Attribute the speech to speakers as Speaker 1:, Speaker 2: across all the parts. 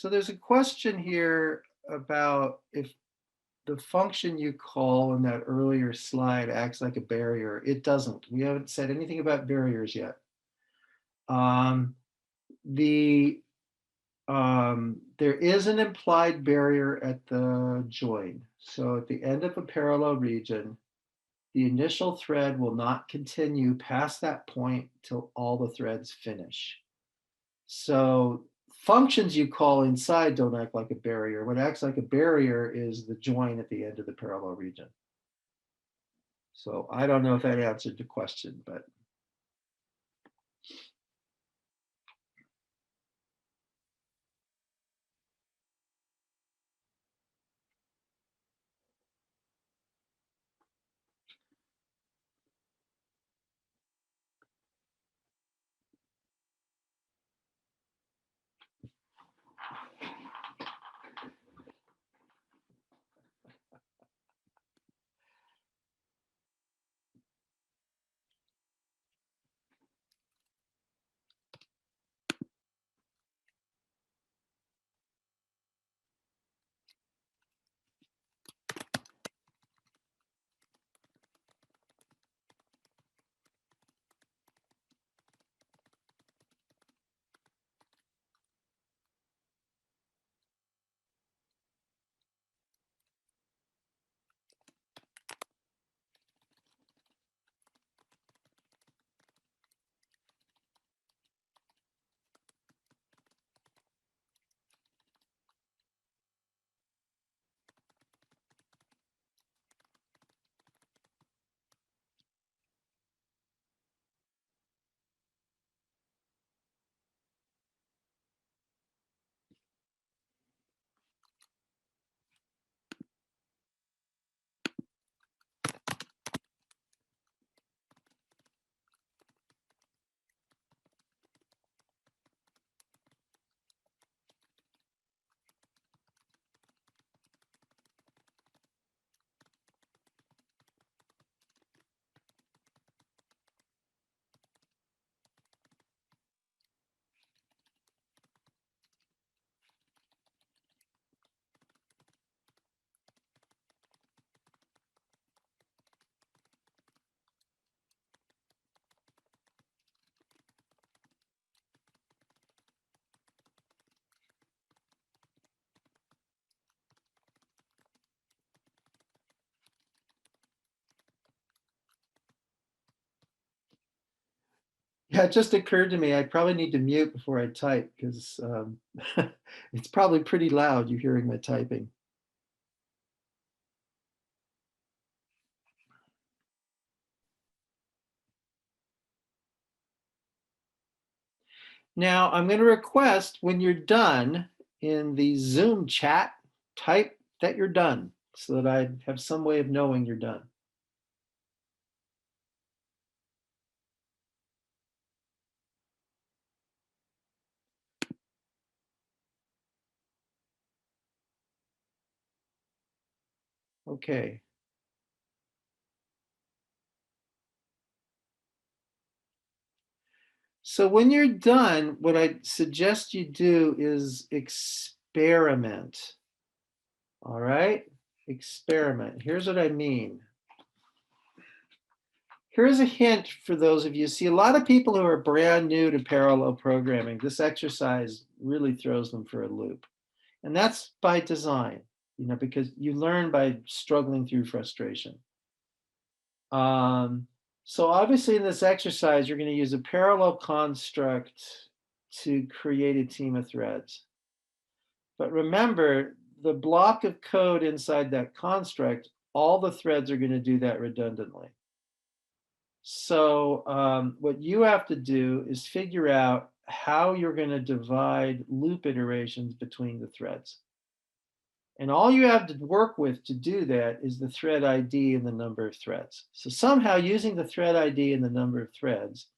Speaker 1: So there's a question here about if the function you call in that earlier slide acts like a barrier. It doesn't. We haven't said anything about barriers yet. Um, the there is an implied barrier at the join. So at the end of a parallel region, the initial thread will not continue past that point till all the threads finish. So functions you call inside don't act like a barrier. What acts like a barrier is the join at the end of the parallel region. So I don't know if that answered the question, but yeah, it just occurred to me I probably need to mute before I type because it's probably pretty loud you hearing my typing. Now I'm going to request when you're done in the Zoom chat, type that you're done so that I have some way of knowing you're done. Okay. So when you're done, what I suggest you do is experiment. All right? Experiment. Here's what I mean. Here's a hint for those of you. See, a lot of people who are brand new to parallel programming, this exercise really throws them for a loop. And that's by design, because you learn by struggling through frustration. So obviously in this exercise, you're going to use a parallel construct to create a team of threads. But remember, the block of code inside that construct, all the threads are going to do that redundantly. So what you have to do is figure out how you're going to divide loop iterations between the threads. And all you have to work with to do that is the thread ID and the number of threads. So somehow using the thread ID and the number of threads,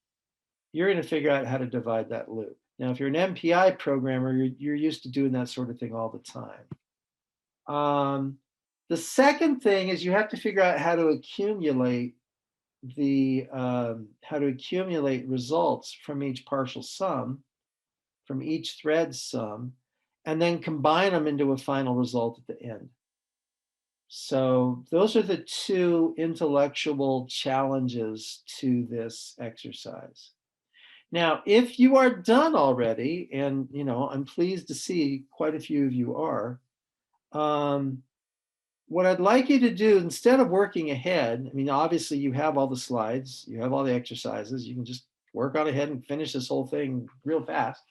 Speaker 1: you're going to figure out how to divide that loop. Now, if you're an MPI programmer, you're used to doing that sort of thing all the time. The second thing is you have to figure out how to accumulate results from each partial sum, from each thread sum, and then combine them into a final result at the end. So those are the two intellectual challenges to this exercise. Now, if you are done already, and I'm pleased to see quite a few of you are, what I'd like you to do, instead of working ahead, I mean, obviously you have all the slides, you have all the exercises, you can just work on ahead and finish this whole thing real fast.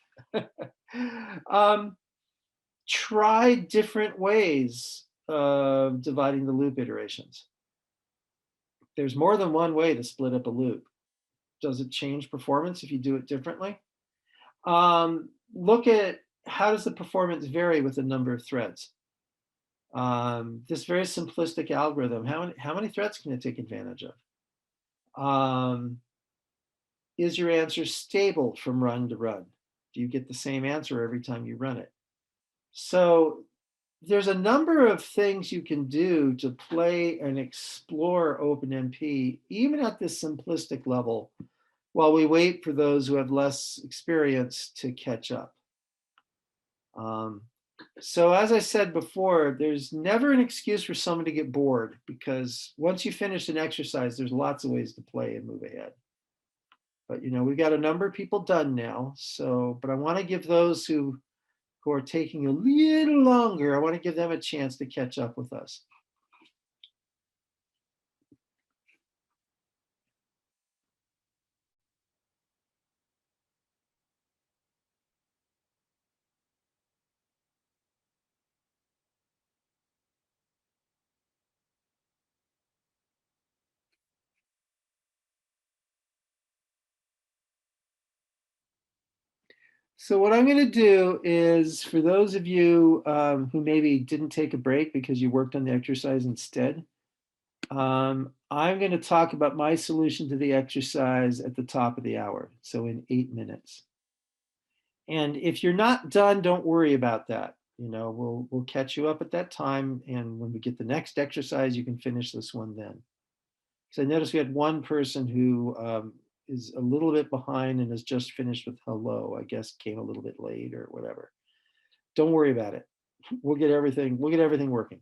Speaker 1: Try different ways of dividing the loop iterations. There's more than one way to split up a loop. Does it change performance if you do it differently? Look at how does the performance vary with the number of threads? This very simplistic algorithm, how many threads can it take advantage of? Is your answer stable from run to run? Do you get the same answer every time you run it? So there's a number of things you can do to play and explore OpenMP, even at this simplistic level, while we wait for those who have less experience to catch up. So as I said before, there's never an excuse for someone to get bored, because once you finish an exercise, there's lots of ways to play and move ahead. But we've got a number of people done now. So, but I want to give those who are taking a little longer, I want to give them a chance to catch up with us. So what I'm going to do is, for those of you who maybe didn't take a break because you worked on the exercise instead, I'm going to talk about my solution to the exercise at the top of the hour, so in 8 minutes. And if you're not done, don't worry about that. We'll catch you up at that time, and when we get the next exercise, you can finish this one then. So I noticed we had one person who is a little bit behind and has just finished with hello. I guess came a little bit late or whatever. Don't worry about it. We'll get everything working.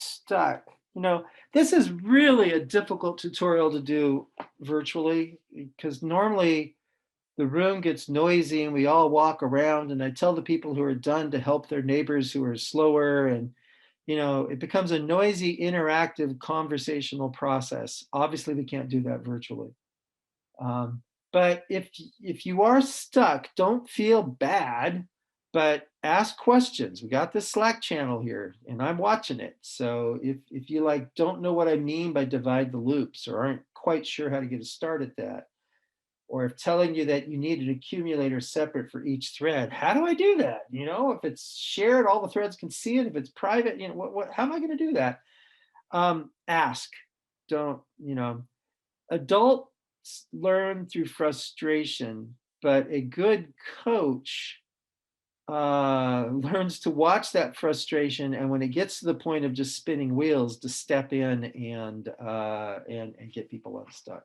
Speaker 1: Stuck. This is really a difficult tutorial to do virtually, because normally the room gets noisy and we all walk around, and I tell the people who are done to help their neighbors who are slower, and it becomes a noisy, interactive, conversational process. Obviously, we can't do that virtually. But if you are stuck, don't feel bad, but ask questions. We got this Slack channel here, and I'm watching it. So if you don't know what I mean by divide the loops, or aren't quite sure how to get a start at that, or if telling you that you need an accumulator separate for each thread, how do I do that? If it's shared, all the threads can see it. If it's private, how am I going to do that? Ask. Don't. Adults learn through frustration, but a good coach learns to watch that frustration, and when it gets to the point of just spinning wheels, to step in and get people unstuck.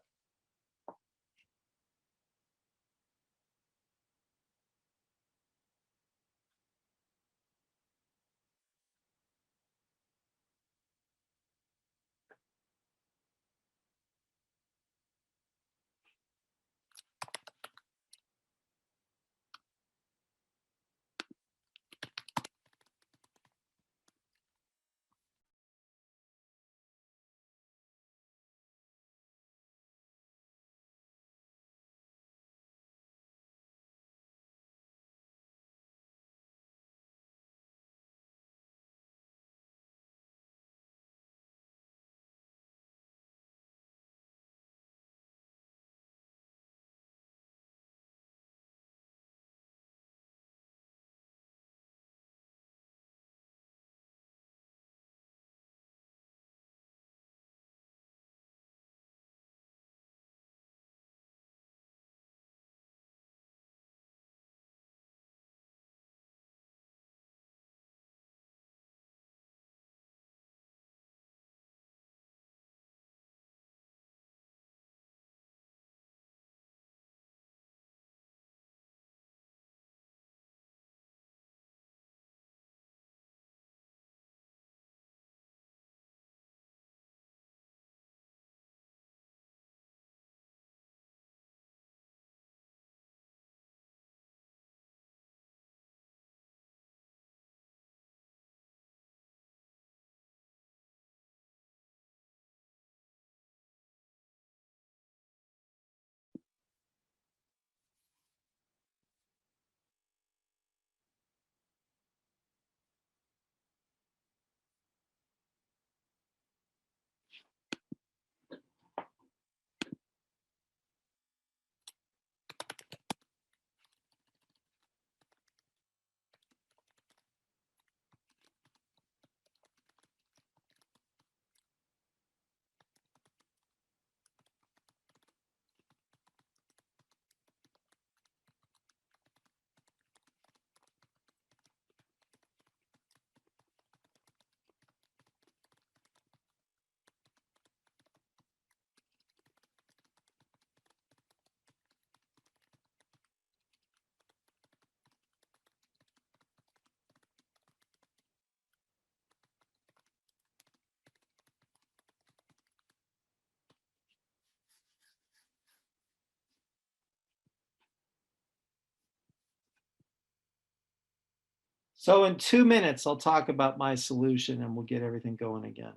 Speaker 1: So in 2 minutes, I'll talk about my solution and we'll get everything going again.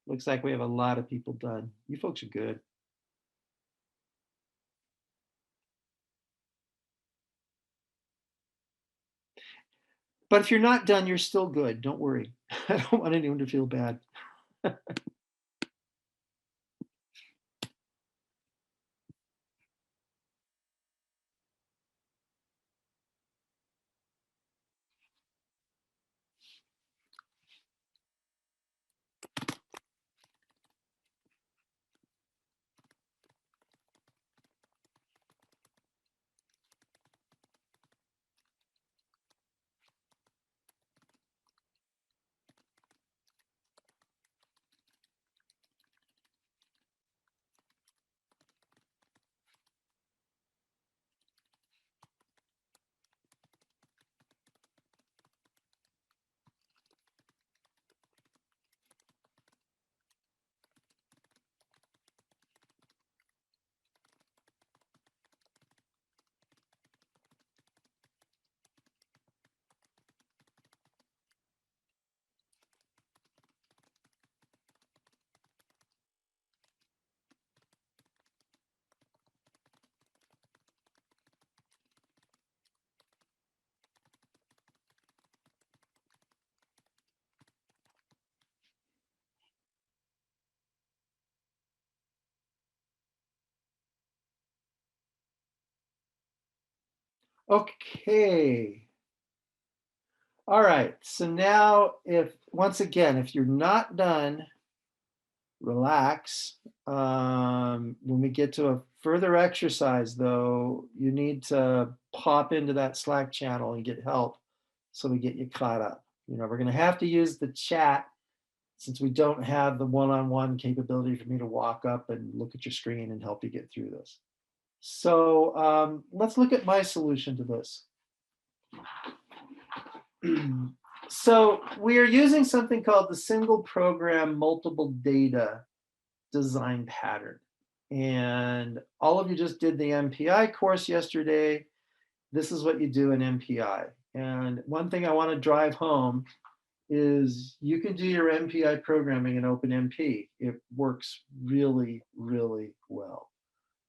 Speaker 1: Looks like we have a lot of people done. You folks are good. But if you're not done, you're still good. Don't worry. I don't want anyone to feel bad. Okay. All right. So now once again, if you're not done, relax. When we get to a further exercise, though, you need to pop into that Slack channel and get help so we get you caught up. We're going to have to use the chat since we don't have the one-on-one capability for me to walk up and look at your screen and help you get through this. So let's look at my solution to this. So we are using something called the single program multiple data design pattern. And all of you just did the MPI course yesterday. This is what you do in MPI. And one thing I want to drive home is you can do your MPI programming in OpenMP. It works really, really well.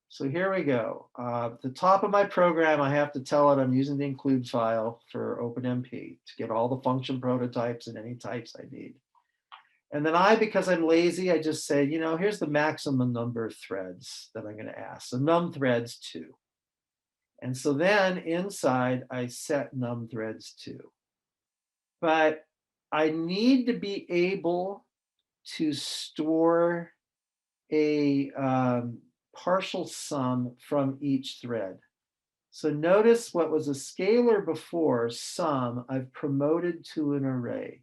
Speaker 1: So here we go. At the top of my program, I have to tell it I'm using the include file for OpenMP to get all the function prototypes and any types I need. And then because I'm lazy, I just say, here's the maximum number of threads that I'm going to ask. So num threads 2. And so then inside, I set num threads 2. But I need to be able to store a partial sum from each thread. So notice what was a scalar before, sum, I've promoted to an array.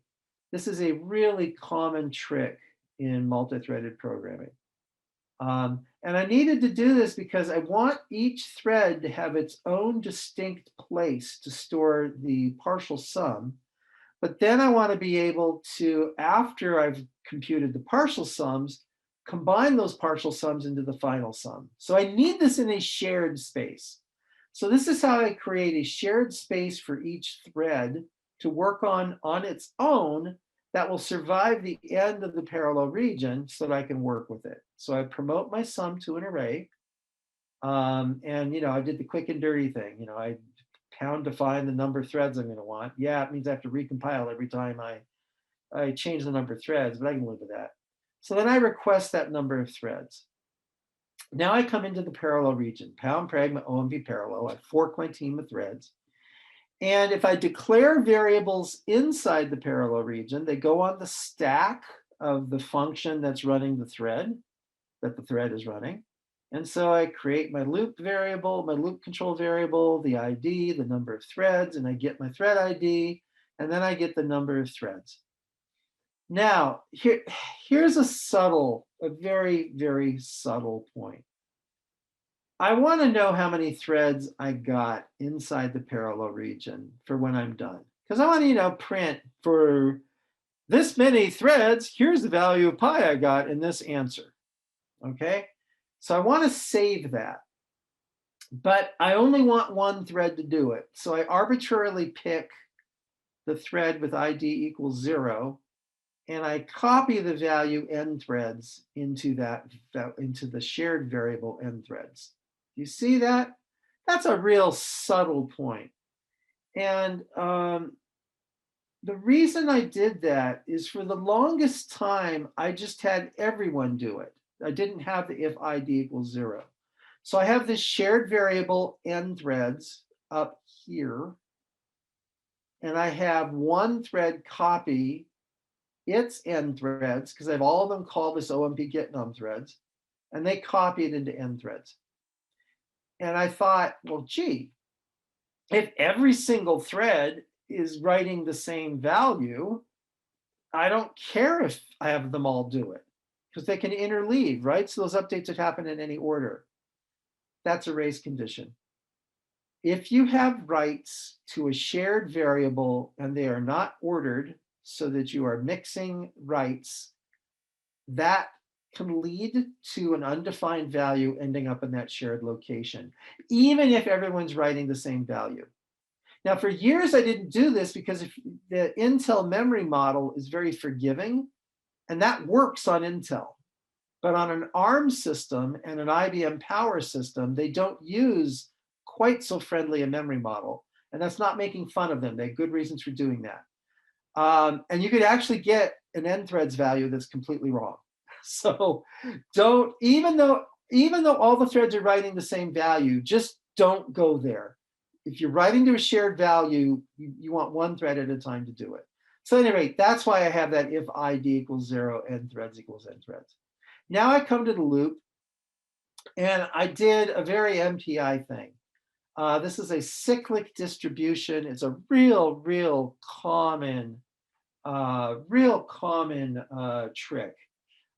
Speaker 1: This is a really common trick in multi-threaded programming. And I needed to do this because I want each thread to have its own distinct place to store the partial sum. But then I want to be able to, after I've computed the partial sums, combine those partial sums into the final sum. So I need this in a shared space. So this is how I create a shared space for each thread to work on its own that will survive the end of the parallel region so that I can work with it. So I promote my sum to an array. And I did the quick and dirty thing. I pound define the number of threads I'm going to want. Yeah, it means I have to recompile every time I change the number of threads, but I can live with that. So then I request that number of threads. Now I come into the parallel region, pound pragma OMP parallel. I fork my team of threads. And if I declare variables inside the parallel region, they go on the stack of the function that's running the thread, that the thread is running. And so I create my loop variable, my loop control variable, the ID, the number of threads, and I get my thread ID, and then I get the number of threads. Now, here's a very, very subtle point. I want to know how many threads I got inside the parallel region for when I'm done. Because I want to, print for this many threads, here's the value of pi I got in this answer. Okay? So I want to save that. but I only want one thread to do it. So I arbitrarily pick the thread with ID equals 0, and I copy the value n threads into into the shared variable n threads. You see that? That's a real subtle point. And the reason I did that is for the longest time, I just had everyone do it. I didn't have the if ID equals 0. So I have this shared variable n threads up here, and I have one thread copy its n threads, because I have all of them called this OMP get num threads, and they copy it into n threads. And I thought, well, gee, if every single thread is writing the same value, I don't care if I have them all do it, because they can interleave, right? So those updates would happen in any order. That's a race condition. If you have writes to a shared variable and they are not ordered so that you are mixing writes, that can lead to an undefined value ending up in that shared location, even if everyone's writing the same value. Now, for years, I didn't do this because if the Intel memory model is very forgiving, and that works on Intel. But on an ARM system and an IBM Power system, they don't use quite so friendly a memory model. And that's not making fun of them. They have good reasons for doing that. And you could actually get an n threads value that's completely wrong. So don't, even though all the threads are writing the same value, just don't go there. If you're writing to a shared value, you want one thread at a time to do it. So at any rate, that's why I have that if ID equals 0, n threads equals n threads. Now I come to the loop, and I did a very MPI thing. This is a cyclic distribution. It's a real common trick.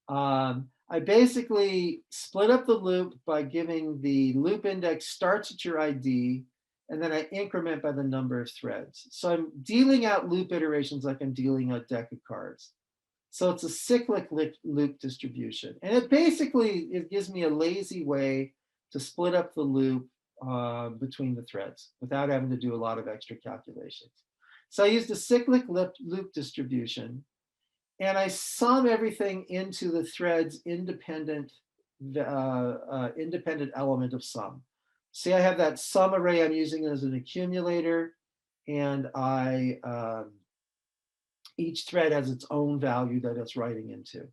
Speaker 1: I basically split up the loop by giving the loop index starts at your ID, and then I increment by the number of threads. So I'm dealing out loop iterations like I'm dealing out deck of cards. So it's a cyclic loop distribution. And it gives me a lazy way to split up the loop between the threads without having to do a lot of extra calculations. So I used a cyclic loop distribution, and I sum everything into the thread's independent element of sum. See, I have that sum array I'm using as an accumulator, and each thread has its own value that it's writing into.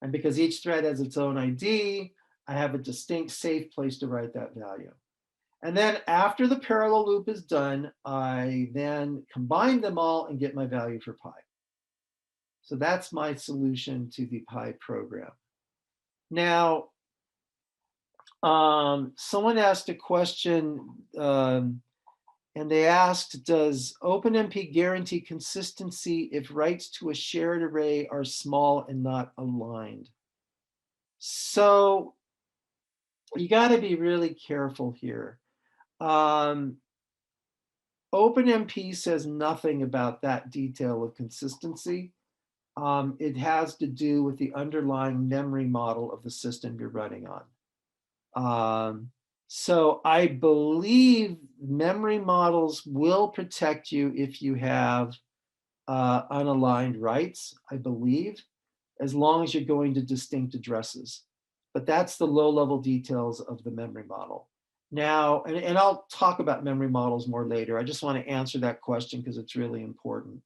Speaker 1: And because each thread has its own ID, I have a distinct safe place to write that value. And then after the parallel loop is done, I then combine them all and get my value for pi. So that's my solution to the pi program. Now, someone asked a question, and they asked, does OpenMP guarantee consistency if writes to a shared array are small and not aligned? So you got to be really careful here. OpenMP says nothing about that detail of consistency. It has to do with the underlying memory model of the system you're running on. So I believe memory models will protect you if you have unaligned writes, I believe, as long as you're going to distinct addresses. But that's the low-level details of the memory model. Now, and I'll talk about memory models more later. I just want to answer that question because it's really important.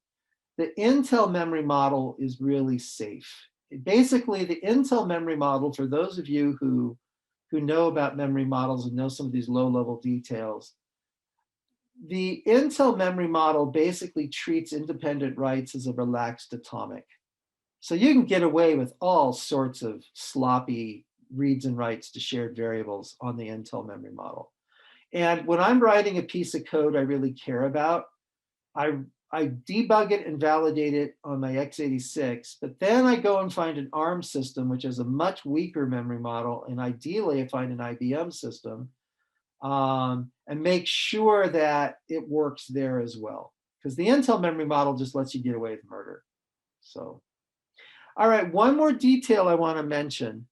Speaker 1: The Intel memory model is really safe. Basically, the Intel memory model, for those of you who know about memory models and know some of these low-level details, the Intel memory model basically treats independent writes as a relaxed atomic. So you can get away with all sorts of sloppy reads and writes to shared variables on the Intel memory model. And when I'm writing a piece of code I really care about, I debug it and validate it on my x86, but then I go and find an ARM system, which has a much weaker memory model, and ideally I find an IBM system, and make sure that it works there as well. Because the Intel memory model just lets you get away with murder. So, all right, one more detail I want to mention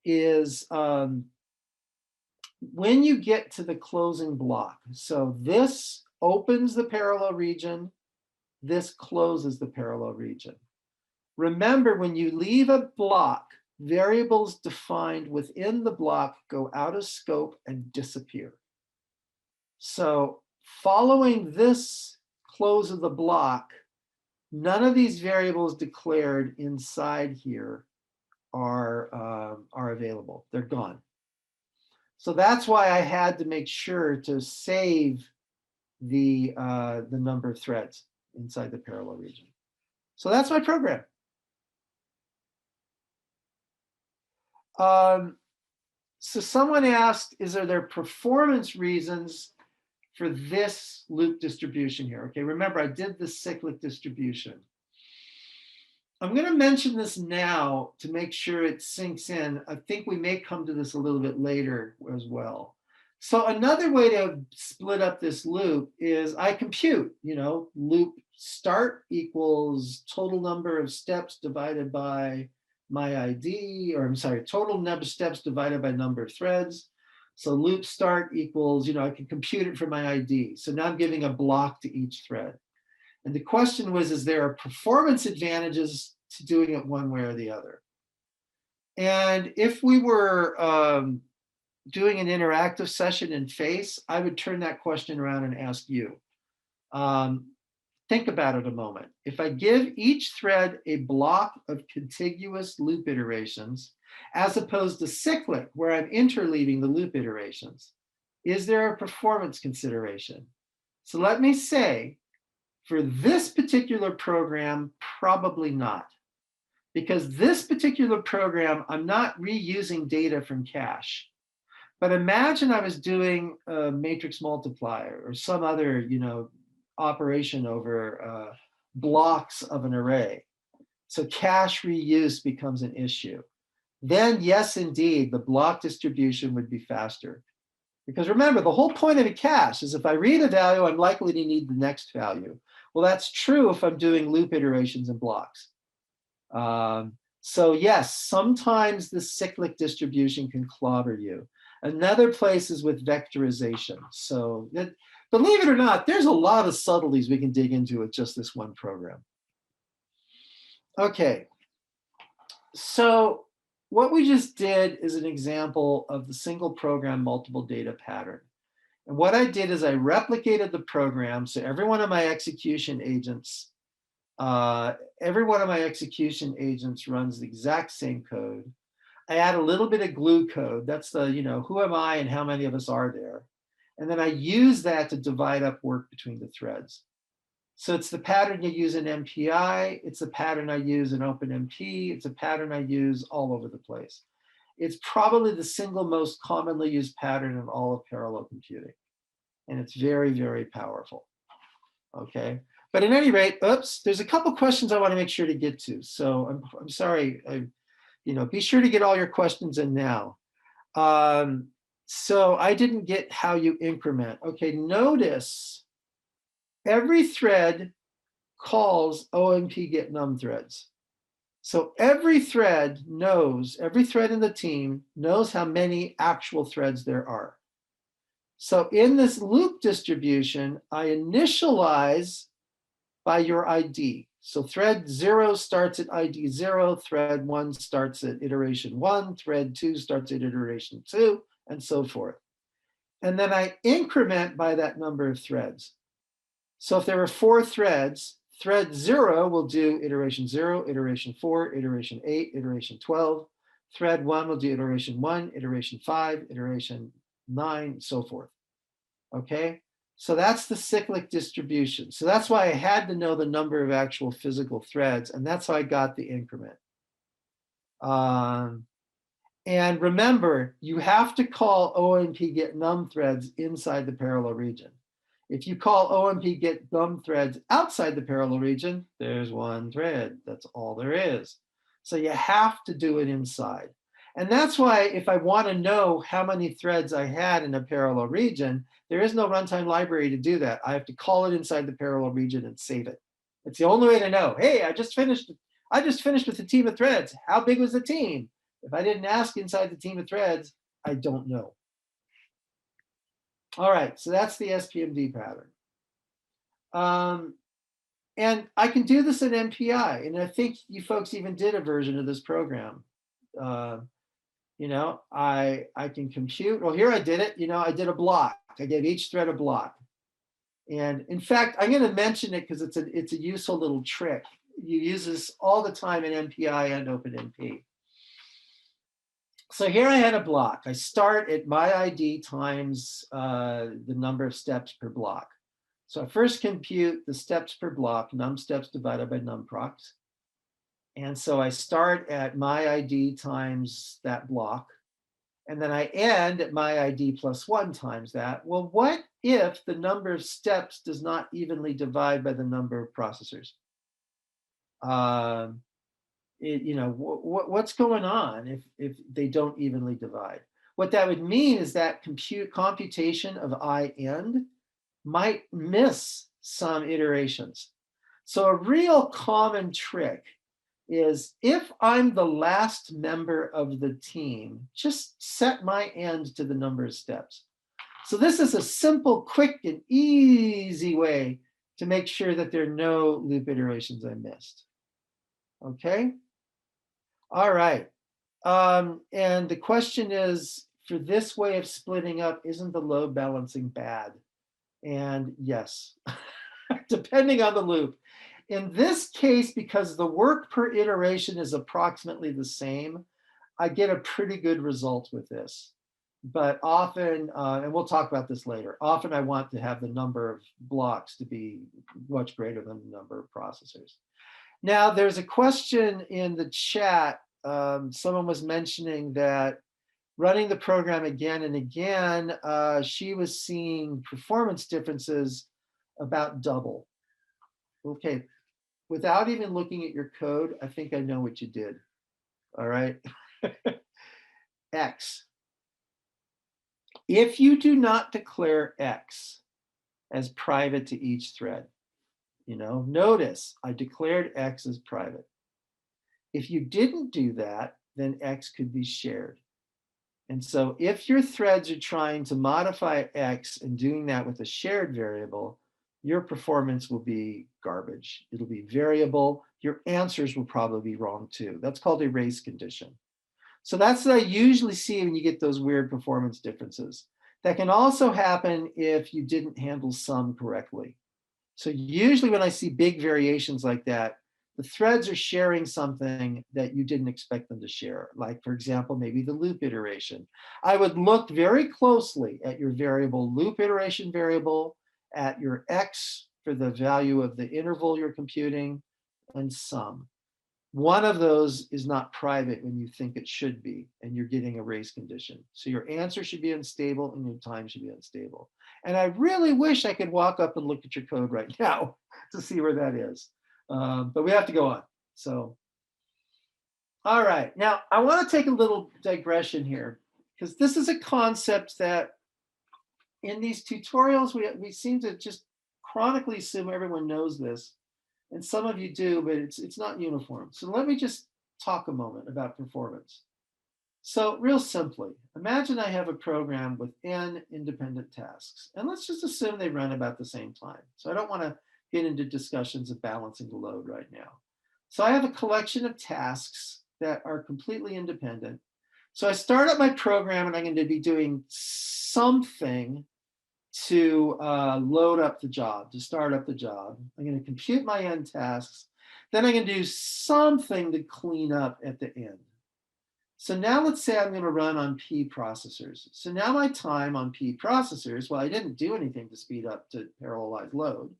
Speaker 1: is when you get to the closing block, so this opens the parallel region, this closes the parallel region. Remember, when you leave a block, variables defined within the block go out of scope and disappear. So following this close of the block, none of these variables declared inside here are available. They're gone. So that's why I had to make sure to save the number of threads inside the parallel region. So that's my program. So someone asked, are there performance reasons for this loop distribution here? Okay, remember I did the cyclic distribution. I'm going to mention this now to make sure it sinks in. I think we may come to this a little bit later as well. So another way to split up this loop is I compute, loop start equals total number of steps divided by my ID, or I'm sorry, total number of steps divided by number of threads. So loop start equals, I can compute it for my ID. So now I'm giving a block to each thread. And the question was, is there performance advantages to doing it one way or the other? And if we were doing an interactive session in FACE, I would turn that question around and ask you. Think about it a moment. If I give each thread a block of contiguous loop iterations, as opposed to cyclic, where I'm interleaving the loop iterations, is there a performance consideration? So let me say, for this particular program, probably not. Because this particular program, I'm not reusing data from cache. But imagine I was doing a matrix multiplier or some other, operation over blocks of an array. So cache reuse becomes an issue. Then yes, indeed, the block distribution would be faster. Because remember, the whole point of a cache is if I read a value, I'm likely to need the next value. Well, that's true if I'm doing loop iterations in blocks. So yes, sometimes the cyclic distribution can clobber you. Another place is with vectorization. So believe it or not, there's a lot of subtleties we can dig into with just this one program. Okay, so what we just did is an example of the single program multiple data pattern. And what I did is I replicated the program. So every one of my execution agents runs the exact same code. I add a little bit of glue code. That's the, who am I and how many of us are there? And then I use that to divide up work between the threads. So it's the pattern you use in MPI. It's the pattern I use in OpenMP. It's a pattern I use all over the place. It's probably the single most commonly used pattern in all of parallel computing. And it's very, very powerful. Okay. But at any rate, there's a couple questions I want to make sure to get to. So I'm sorry, be sure to get all your questions in now. So I didn't get how you increment. Okay, notice every thread calls OMP get num threads. So every thread in the team knows how many actual threads there are. So in this loop distribution, I initialize by your ID. So thread 0 starts at ID 0, thread 1 starts at iteration 1, thread 2 starts at iteration 2, and so forth. And then I increment by that number of threads. So if there are 4 threads, thread 0 will do iteration 0, iteration 4, iteration 8, iteration 12. Thread 1 will do iteration 1, iteration 5, iteration 9, so forth. Okay? So that's the cyclic distribution. So that's why I had to know the number of actual physical threads, and that's how I got the increment. And remember, you have to call OMP get num threads inside the parallel region. If you call OMP get num threads outside the parallel region, there's one thread. That's all there is. So you have to do it inside. And that's why if I want to know how many threads I had in a parallel region, there is no runtime library to do that. I have to call it inside the parallel region and save it. It's the only way to know, hey, I just finished with a team of threads. How big was the team? If I didn't ask inside the team of threads, I don't know. All right, so that's the SPMD pattern. And I can do this in MPI, and I think you folks even did a version of this program. Uh, I can compute. Well, here I did it. I did a block. I gave each thread a block. And in fact, I'm going to mention it because it's a useful little trick. You use this all the time in MPI and OpenMP. So here I had a block. I start at my ID times the number of steps per block. So I first compute the steps per block, num steps divided by num procs. And so I start at my ID times that block. And then I end at my ID plus 1 times that. Well, what if the number of steps does not evenly divide by the number of processors? What's going on if they don't evenly divide? What that would mean is that computation of I end might miss some iterations. So a real common trick is if I'm the last member of the team, just set my end to the number of steps. So this is a simple, quick, and easy way to make sure that there are no loop iterations I missed. Okay? All right. And the question is, for this way of splitting up, isn't the load balancing bad? And yes, depending on the loop. In this case, because the work per iteration is approximately the same, I get a pretty good result with this. But often, and we'll talk about this later, often I want to have the number of blocks to be much greater than the number of processors. Now, there's a question in the chat. Someone was mentioning that running the program again and again, she was seeing performance differences about double. Okay, without even looking at your code, I think I know what you did. All right. X. If you do not declare X as private to each thread, notice I declared X as private. If you didn't do that, then X could be shared. And so if your threads are trying to modify X and doing that with a shared variable, your performance will be garbage. It'll be variable. Your answers will probably be wrong too. That's called a race condition. So that's what I usually see when you get those weird performance differences. That can also happen if you didn't handle sum correctly. So usually when I see big variations like that, the threads are sharing something that you didn't expect them to share. Like, for example, maybe the loop iteration. I would look very closely at your variable loop iteration variable, at your X for the value of the interval you're computing, and sum. One of those is not private when you think it should be, and you're getting a race condition. So your answer should be unstable and your time should be unstable. And I really wish I could walk up and look at your code right now to see where that is. But we have to go on. So, all right. Now, I want to take a little digression here, because this is a concept that in these tutorials, we seem to just chronically assume everyone knows this. And some of you do, but it's not uniform. So let me just talk a moment about performance. So real simply, imagine I have a program with n independent tasks. And let's just assume they run about the same time. So I don't want to get into discussions of balancing the load right now. So I have a collection of tasks that are completely independent. So I start up my program and I'm going to be doing something to load up the job, to start up the job. I'm going to compute my end tasks. Then I'm going to do something to clean up at the end. So now let's say I'm going to run on P processors. So now my time on P processors, well, I didn't do anything to speed up to parallelize load.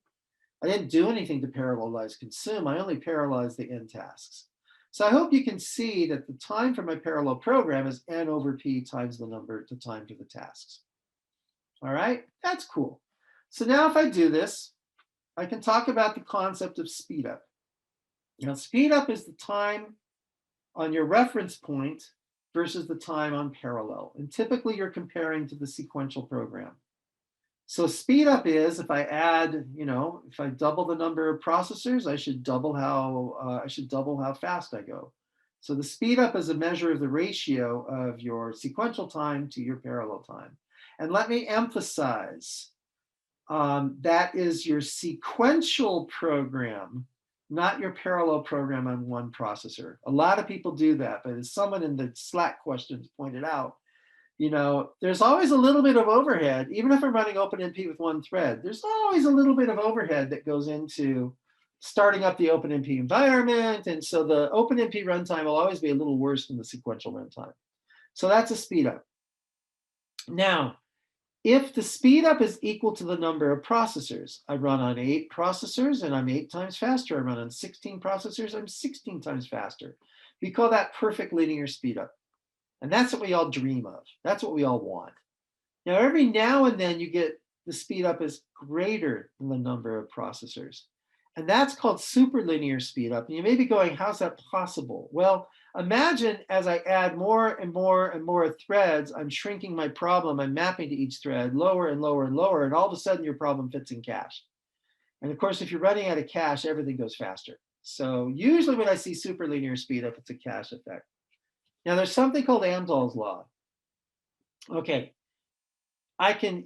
Speaker 1: I didn't do anything to parallelize consume. I only parallelized the end tasks. So I hope you can see that the time for my parallel program is n over P times the time for the tasks. All right, that's cool. So now if I do this, I can talk about the concept of speed up. Now, speed up is the time on your reference point versus the time on parallel. And typically you're comparing to the sequential program. So speed up is if I add, if I double the number of processors, I should double how fast I go. So the speed up is a measure of the ratio of your sequential time to your parallel time. And let me emphasize, that is your sequential program, not your parallel program on one processor. A lot of people do that, but as someone in the Slack questions pointed out, there's always a little bit of overhead. Even if I'm running OpenMP with one thread, there's always a little bit of overhead that goes into starting up the OpenMP environment. And so the OpenMP runtime will always be a little worse than the sequential runtime. So that's a speed up. Now, if the speed up is equal to the number of processors, I run on 8 processors and I'm 8 times faster. I run on 16 processors, I'm 16 times faster. We call that perfect linear speed up. And that's what we all dream of. That's what we all want. Now, every now and then you get the speed up is greater than the number of processors. And that's called superlinear speed up. And you may be going, how's that possible? Well, imagine as I add more and more and more threads, I'm shrinking my problem. I'm mapping to each thread lower and lower and lower. And all of a sudden your problem fits in cache. And of course, if you're running out of cache, everything goes faster. So usually when I see superlinear speed up, it's a cache effect. Now there's something called Amdahl's law. Okay, I can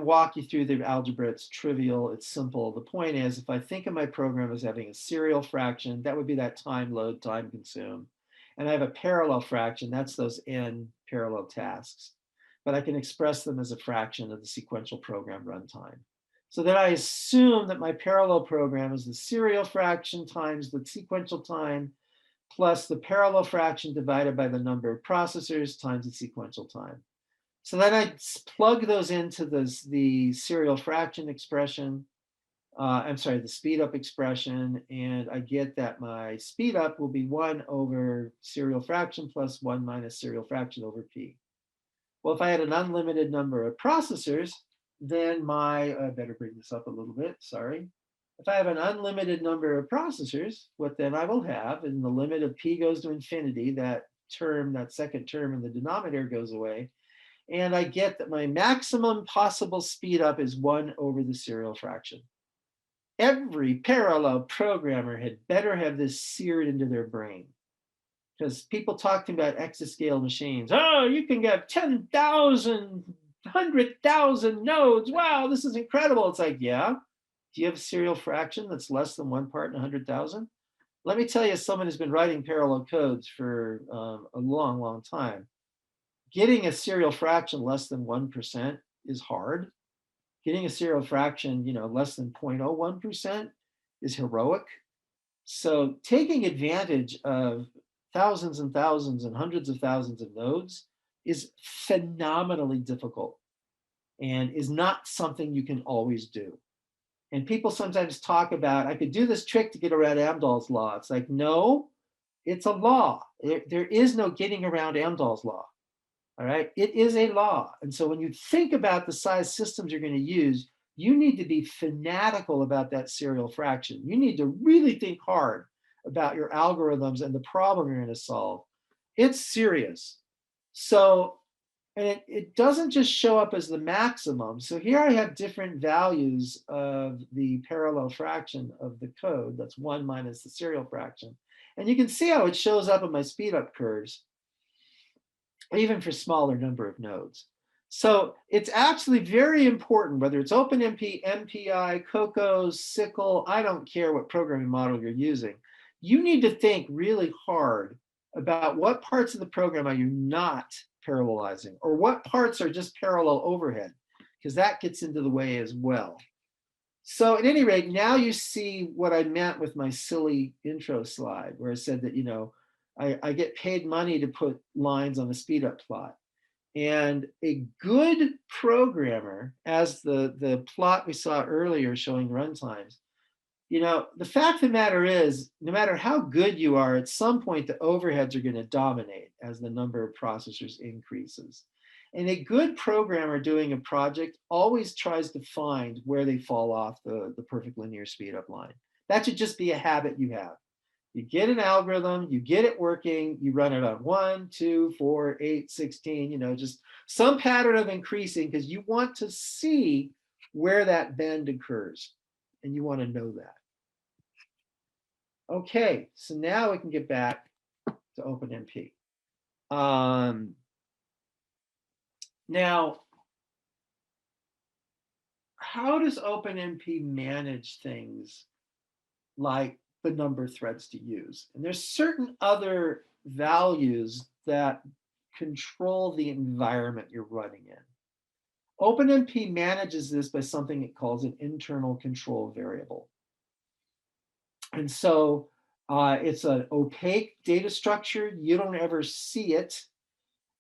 Speaker 1: walk you through the algebra. It's trivial, it's simple. The point is, if I think of my program as having a serial fraction, that would be that time load, time consume. And I have a parallel fraction, that's those n parallel tasks. But I can express them as a fraction of the sequential program runtime. So then I assume that my parallel program is the serial fraction times the sequential time plus the parallel fraction divided by the number of processors times the sequential time. So then I plug those into the serial fraction expression, the speed up expression, and I get that my speed up will be 1 over serial fraction plus 1 minus serial fraction over p. Well, if I had an unlimited number of processors, then I better bring this up a little bit, sorry. If I have an unlimited number of processors, what then I will have, and the limit of p goes to infinity, that second term in the denominator goes away, and I get that my maximum possible speed up is 1 over the serial fraction. Every parallel programmer had better have this seared into their brain, because people talking about exascale machines. Oh, you can get 10,000, 100,000 nodes. Wow, this is incredible. It's like, yeah. Do you have a serial fraction that's less than 1 part in 100,000? Let me tell you, someone who's been writing parallel codes for a long, long time. Getting a serial fraction less than 1% is hard. Getting a serial fraction, less than 0.01% is heroic. So taking advantage of thousands and thousands and hundreds of thousands of nodes is phenomenally difficult and is not something you can always do. And people sometimes talk about, I could do this trick to get around Amdahl's law. It's like, no, it's a law. There is no getting around Amdahl's law. All right, it is a law. And so when you think about the size systems you're going to use, you need to be fanatical about that serial fraction. You need to really think hard about your algorithms and the problem you're going to solve. It's serious. So, and it doesn't just show up as the maximum. So here I have different values of the parallel fraction of the code. That's 1 minus the serial fraction. And you can see how it shows up in my speed up curves, even for smaller number of nodes. So it's actually very important, whether it's OpenMP, MPI, Cocos, SYCL, I don't care what programming model you're using. You need to think really hard about what parts of the program are you not parallelizing, or what parts are just parallel overhead, because that gets into the way as well. So at any rate, now you see what I meant with my silly intro slide, where I said that, I get paid money to put lines on a speed up plot. And a good programmer, as the plot we saw earlier showing runtimes, the fact of the matter is, no matter how good you are, at some point the overheads are going to dominate as the number of processors increases. And a good programmer doing a project always tries to find where they fall off the perfect linear speed up line. That should just be a habit you have. You get an algorithm, you get it working, you run it on 1, 2, 4, 8, 16, just some pattern of increasing, because you want to see where that bend occurs, and you want to know that. Okay, so now we can get back to OpenMP. Now, how does OpenMP manage things like the number of threads to use? And there's certain other values that control the environment you're running in. OpenMP manages this by something it calls an internal control variable. And so it's an opaque data structure. You don't ever see it.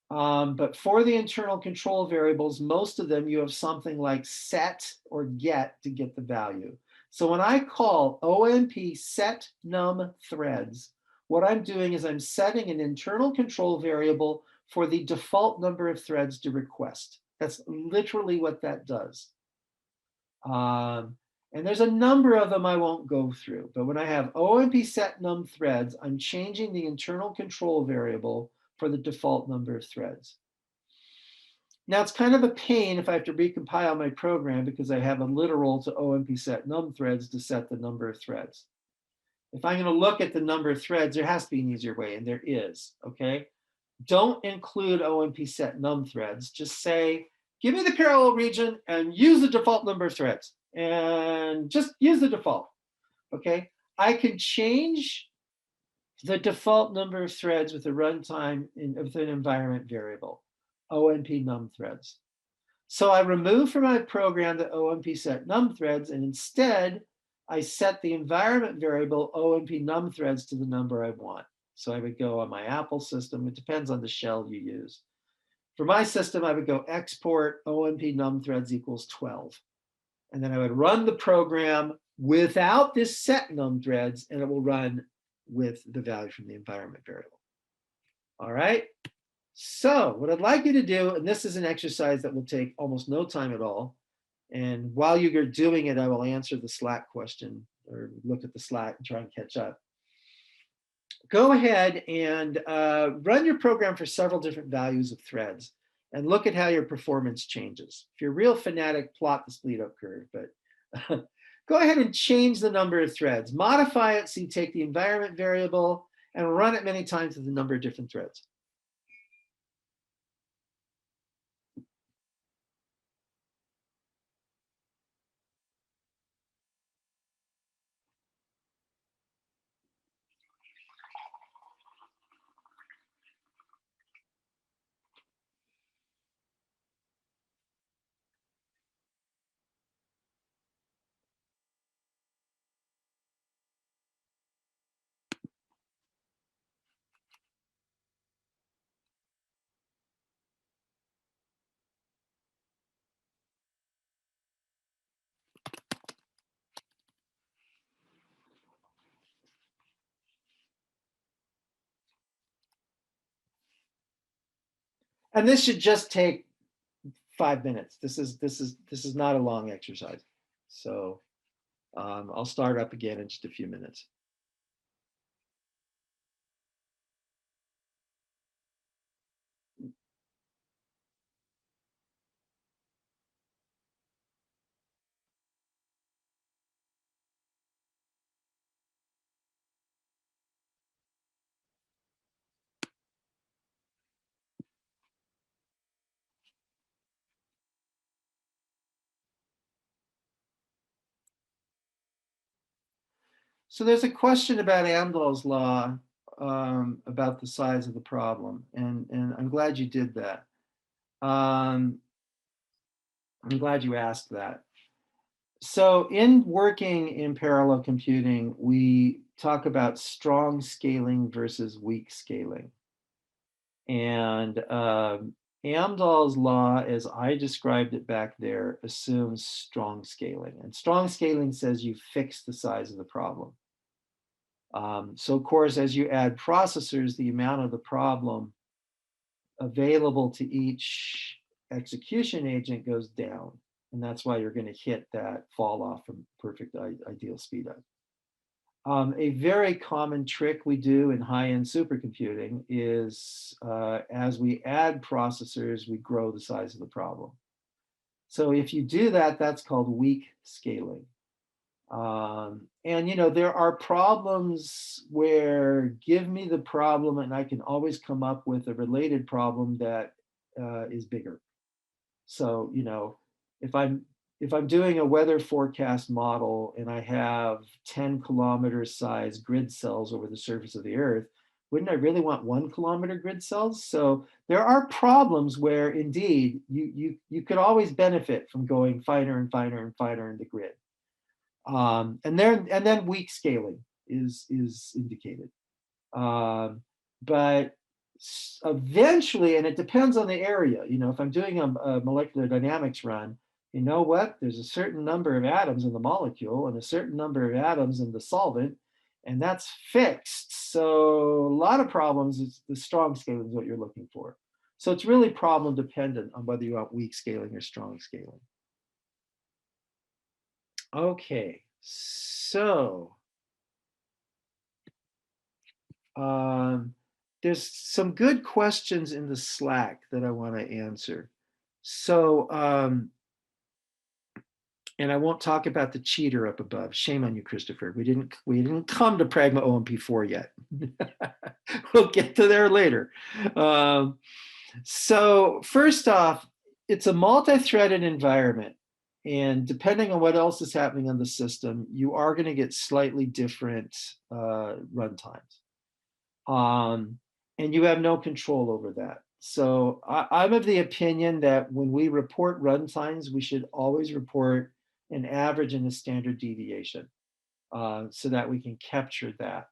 Speaker 1: But for the internal control variables, most of them you have something like set or get to get the value. So when I call OMP set num threads, what I'm doing is I'm setting an internal control variable for the default number of threads to request. That's literally what that does. And there's a number of them I won't go through, but when I have OMP set num threads, I'm changing the internal control variable for the default number of threads. Now it's kind of a pain if I have to recompile my program because I have a literal to OMP set num threads to set the number of threads. If I'm going to look at the number of threads, there has to be an easier way, and there is, okay? Don't include OMP set num threads. Just say, give me the parallel region and use the default number of threads. And just use the default, okay? I can change the default number of threads with the runtime with an environment variable, OMP num threads. So I remove from my program the OMP set num threads, and instead I set the environment variable OMP num threads to the number I want. So I would go on my Apple system. It depends on the shell you use. For my system, I would go export OMP num threads equals 12. And then I would run the program without this set num threads, and it will run with the value from the environment variable. All right. So what I'd like you to do, and this is an exercise that will take almost no time at all. And while you're doing it, I will answer the Slack question or look at the Slack and try and catch up. Go ahead and run your program for several different values of threads and look at how your performance changes. If you're a real fanatic, plot the speed up curve, but go ahead and change the number of threads. Modify it so you take the environment variable and run it many times with a number of different threads. And this should just take 5 minutes. This is not a long exercise. So I'll start up again in just a few minutes. So there's a question about Amdahl's law about the size of the problem, and I'm glad you did that. I'm glad you asked that. So in working in parallel computing, we talk about strong scaling versus weak scaling. And Amdahl's law, as I described it back there, assumes strong scaling. And strong scaling says you fix the size of the problem. So of course, as you add processors, the amount of the problem available to each execution agent goes down. And that's why you're going to hit that fall off from perfect ideal speedup. A very common trick we do in high-end supercomputing is as we add processors, we grow the size of the problem. So if you do that, that's called weak scaling. And there are problems where give me the problem and I can always come up with a related problem that is bigger. So if I'm if I'm doing a weather forecast model and I have 10 kilometer size grid cells over the surface of the Earth, wouldn't I really want 1 kilometer grid cells? So there are problems where indeed you could always benefit from going finer and finer and finer in the grid. And then weak scaling is indicated. But eventually, and it depends on the area, if I'm doing a molecular dynamics run, you know what? There's a certain number of atoms in the molecule and a certain number of atoms in the solvent, and that's fixed. So a lot of problems, the strong scaling is what you're looking for. So it's really problem dependent on whether you want weak scaling or strong scaling. Okay, so there's some good questions in the Slack that I want to answer. So, and I won't talk about the cheater up above. Shame on you, Christopher. We didn't come to Pragma OMP4 yet. We'll get to there later. So first off, it's a multi-threaded environment. And depending on what else is happening on the system, you are going to get slightly different runtimes. And you have no control over that. So I'm of the opinion that when we report runtimes, we should always report an average and a standard deviation so that we can capture that.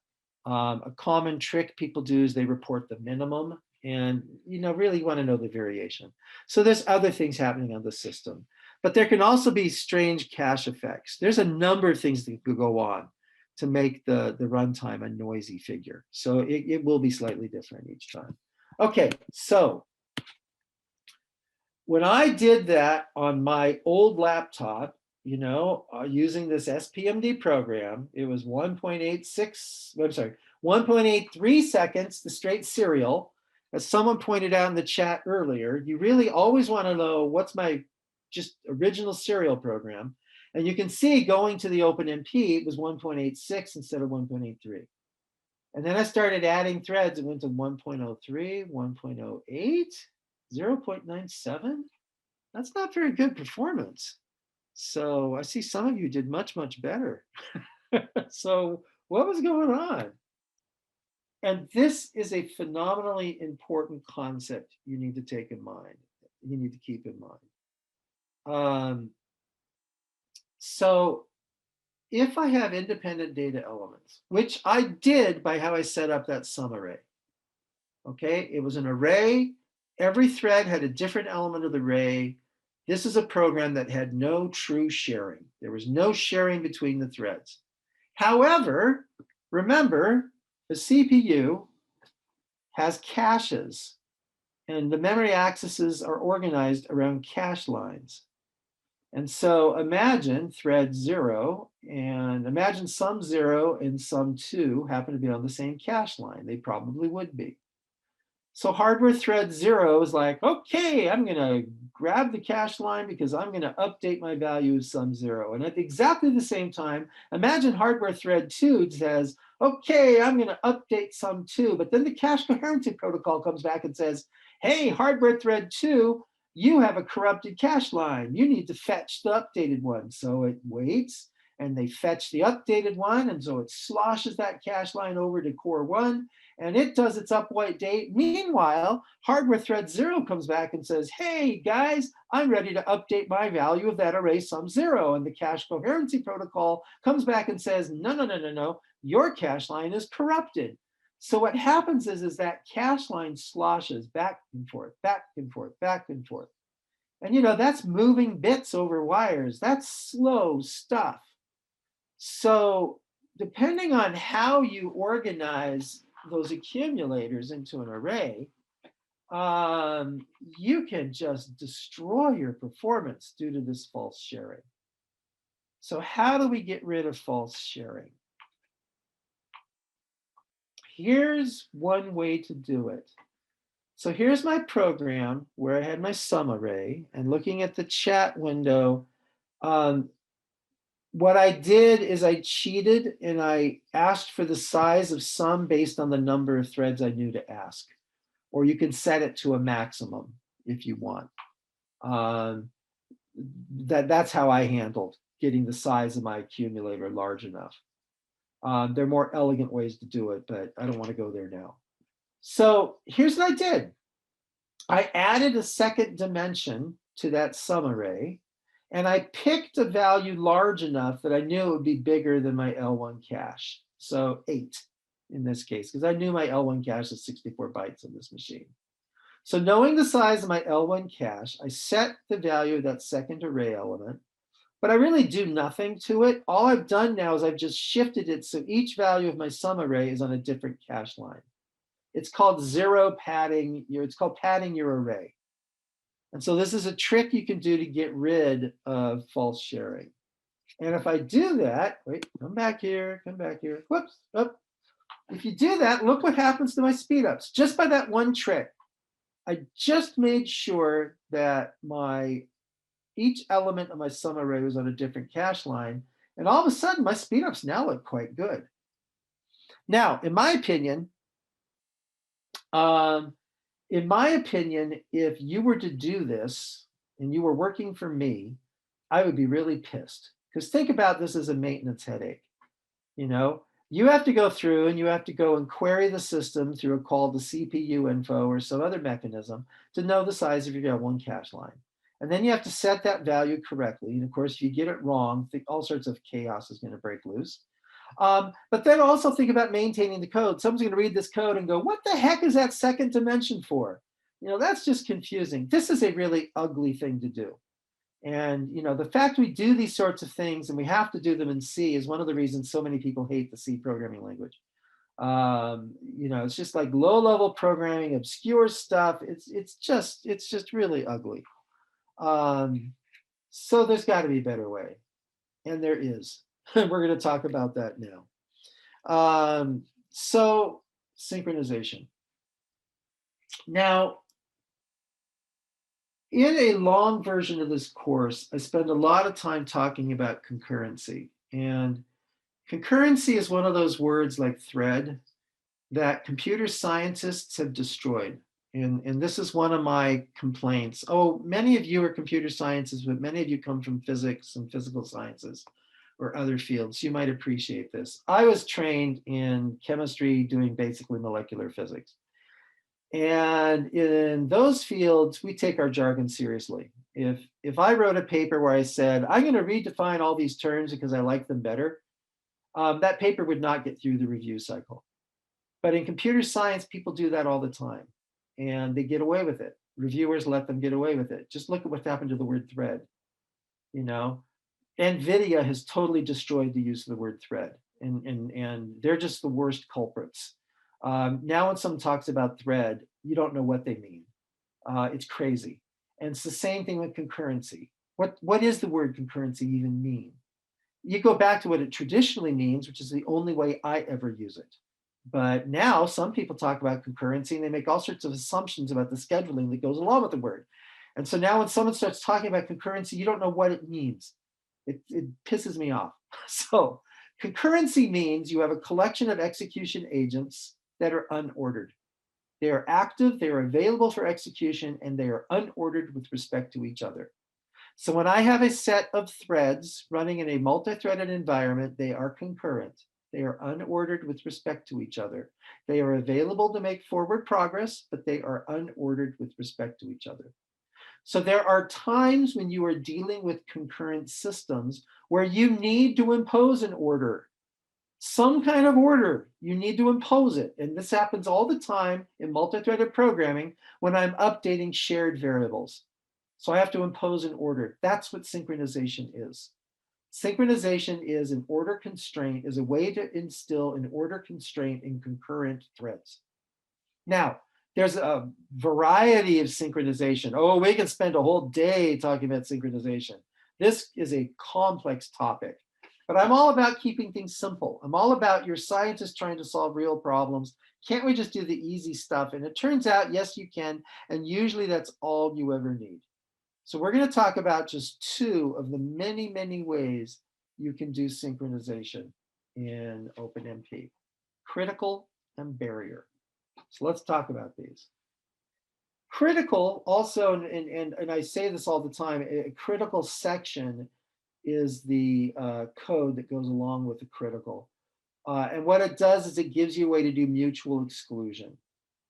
Speaker 1: A common trick people do is they report the minimum, and really want to know the variation. So there's other things happening on the system, but there can also be strange cache effects. There's a number of things that could go on to make the runtime a noisy figure. So it will be slightly different each time. Okay, so when I did that on my old laptop, using this SPMD program, it was 1.83 seconds, the straight serial. As someone pointed out in the chat earlier, you really always want to know what's my just original serial program. And you can see going to the OpenMP, it was 1.86 instead of 1.83. And then I started adding threads. It went to 1.03, 1.08, 0.97. That's not very good performance. So I see some of you did much, much better. So what was going on? And this is a phenomenally important concept you need to take in mind. You need to keep in mind. So if I have independent data elements, which I did by how I set up that sum array, okay, it was an array. Every thread had a different element of the array. This is a program that had no true sharing. There was no sharing between the threads. However, remember, the CPU has caches, and the memory accesses are organized around cache lines. And so imagine thread 0, and imagine sum 0 and sum 2 happen to be on the same cache line. They probably would be. So hardware thread 0 is like, okay, I'm going to grab the cache line because I'm going to update my value of sum 0. And at exactly the same time, imagine hardware thread 2 says, okay, I'm going to update sum 2. But then the cache coherency protocol comes back and says, hey, hardware thread 2, you have a corrupted cache line. You need to fetch the updated one. So it waits, and they fetch the updated one. And so it sloshes that cache line over to core 1. And it does its update. Meanwhile, hardware thread 0 comes back and says, hey, guys, I'm ready to update my value of that array sum 0. And the cache coherency protocol comes back and says, no, your cache line is corrupted. So what happens is that cache line sloshes back and forth, back and forth, back and forth. And that's moving bits over wires. That's slow stuff. So depending on how you organize those accumulators into an array, you can just destroy your performance due to this false sharing. So how do we get rid of false sharing? Here's one way to do it. So here's my program where I had my sum array, and looking at the chat window, what I did is I cheated and I asked for the size of sum based on the number of threads I knew to ask. Or you can set it to a maximum if you want. that's how I handled getting the size of my accumulator large enough. There are more elegant ways to do it, but I don't want to go there now. So here's what I did. I added a second dimension to that sum array, and I picked a value large enough that I knew it would be bigger than my L1 cache. So 8 in this case, because I knew my L1 cache is 64 bytes on this machine. So knowing the size of my L1 cache, I set the value of that second array element, but I really do nothing to it. All I've done now is I've just shifted it so each value of my sum array is on a different cache line. It's called zero padding. It's called padding your array. And so this is a trick you can do to get rid of false sharing. And if I do that, wait, come back here, whoops, up. If you do that, look what happens to my speedups. Just by that one trick, I just made sure that each element of my sum array was on a different cache line. And all of a sudden, my speedups now look quite good. Now, in my opinion, if you were to do this and you were working for me, I would be really pissed. Because think about this as a maintenance headache. You have to go through and you have to go and query the system through a call to CPU info or some other mechanism to know the size of your L1 cache line. And then you have to set that value correctly. And of course, if you get it wrong, all sorts of chaos is going to break loose. But then also think about maintaining the code. Someone's going to read this code and go, what the heck is that second dimension for? That's just confusing. This is a really ugly thing to do. And the fact we do these sorts of things and we have to do them in C is one of the reasons so many people hate the C programming language. It's just like low-level programming, obscure stuff. It's just really ugly. So there's got to be a better way, and there is. We're going to talk about that now. So synchronization. Now, in a long version of this course, I spend a lot of time talking about concurrency. And concurrency is one of those words like thread that computer scientists have destroyed. And this is one of my complaints. Oh, many of you are computer scientists, but many of you come from physics and physical sciences or other fields. You might appreciate this. I was trained in chemistry doing basically molecular physics. And in those fields, we take our jargon seriously. If I wrote a paper where I said, I'm going to redefine all these terms because I like them better, that paper would not get through the review cycle. But in computer science, people do that all the time, and they get away with it. Reviewers let them get away with it. Just look at what's happened to the word thread. NVIDIA has totally destroyed the use of the word thread, and they're just the worst culprits. Now when someone talks about thread, you don't know what they mean. It's crazy. And it's the same thing with concurrency. What does the word concurrency even mean? You go back to what it traditionally means, which is the only way I ever use it. But now some people talk about concurrency and they make all sorts of assumptions about the scheduling that goes along with the word. And so now when someone starts talking about concurrency, you don't know what it means. It pisses me off. So concurrency means you have a collection of execution agents that are unordered. They are active, they are available for execution, and they are unordered with respect to each other. So when I have a set of threads running in a multi-threaded environment, they are concurrent. They are unordered with respect to each other. They are available to make forward progress, but they are unordered with respect to each other. So there are times when you are dealing with concurrent systems where you need to impose an order. Some kind of order, you need to impose it. And this happens all the time in multi-threaded programming when I'm updating shared variables. So I have to impose an order. That's what synchronization is. Synchronization is an order constraint, is a way to instill an order constraint in concurrent threads. Now, there's a variety of synchronization. Oh, we can spend a whole day talking about synchronization. This is a complex topic. But I'm all about keeping things simple. I'm all about your scientists trying to solve real problems. Can't we just do the easy stuff? And it turns out, yes, you can. And usually that's all you ever need. So we're going to talk about just two of the many, many ways you can do synchronization in OpenMP: critical and barrier. So let's talk about these. Critical also, and I say this all the time, a critical section is the code that goes along with the critical. And what it does is it gives you a way to do mutual exclusion.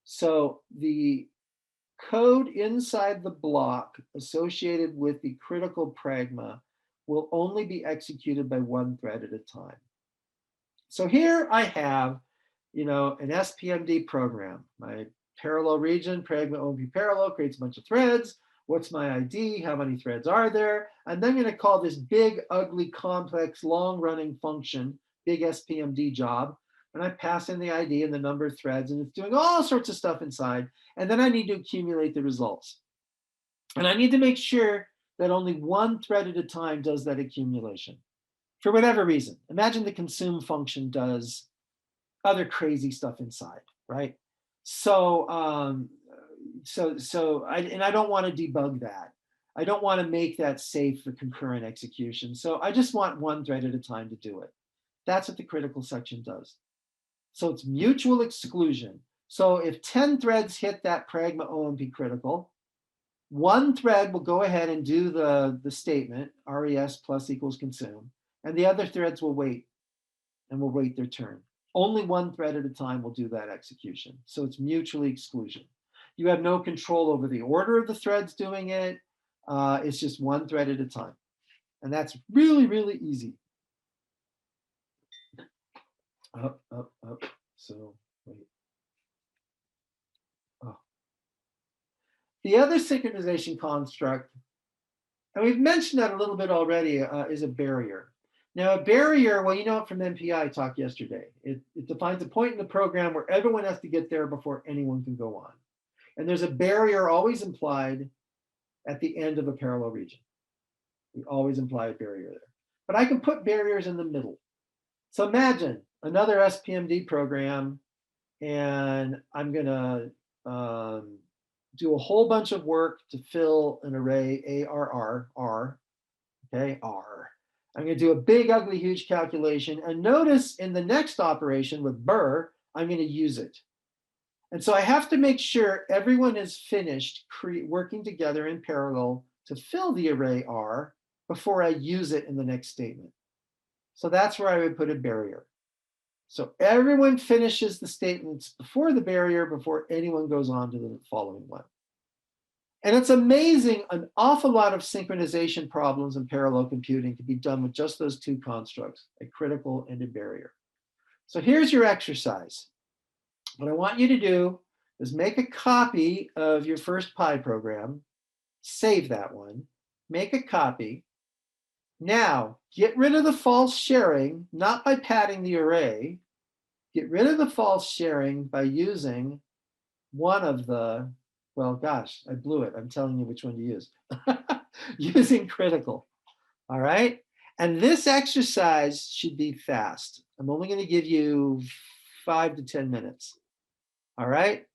Speaker 1: So the code inside the block associated with the critical pragma will only be executed by one thread at a time. So here I have, an SPMD program. My parallel region, pragma OMP parallel, creates a bunch of threads. What's my ID? How many threads are there? And then I'm going to call this big, ugly, complex, long-running function, big SPMD job. And I pass in the ID and the number of threads, and it's doing all sorts of stuff inside. And then I need to accumulate the results. And I need to make sure that only one thread at a time does that accumulation for whatever reason. Imagine the consume function does other crazy stuff inside, right? So, I don't want to debug that. I don't want to make that safe for concurrent execution. So I just want one thread at a time to do it. That's what the critical section does. So it's mutual exclusion. So if 10 threads hit that pragma OMP critical, one thread will go ahead and do the statement, res plus equals consume, and the other threads will wait and will wait their turn. Only one thread at a time will do that execution. So it's mutually exclusion. You have no control over the order of the threads doing it. It's just one thread at a time. And that's really, really easy. Up, up, up. So wait. Oh. The other synchronization construct, and we've mentioned that a little bit already, is a barrier. Now, a barrier, well, you know it from MPI talk yesterday. It defines a point in the program where everyone has to get there before anyone can go on. And there's a barrier always implied at the end of a parallel region. We always imply a barrier there. But I can put barriers in the middle. So imagine another SPMD program, and I'm going to do a whole bunch of work to fill an array ARR, R, okay, R. I'm going to do a big, ugly, huge calculation. And notice in the next operation with BER, I'm going to use it. And so I have to make sure everyone is finished working together in parallel to fill the array R before I use it in the next statement. So that's where I would put a barrier. So everyone finishes the statements before the barrier, before anyone goes on to the following one. And it's amazing, an awful lot of synchronization problems in parallel computing can be done with just those two constructs, a critical and a barrier. So here's your exercise. What I want you to do is make a copy of your first Pi program, save that one, make a copy. Now, get rid of the false sharing, not by padding the array. Get rid of the false sharing by using one of the, well, gosh, I blew it. I'm telling you which one to use. Using critical, all right? And this exercise should be fast. I'm only going to give you 5 to 10 minutes. All right,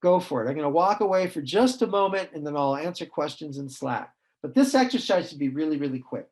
Speaker 1: go for it. I'm going to walk away for just a moment and then I'll answer questions in Slack. But this exercise should be really, really quick.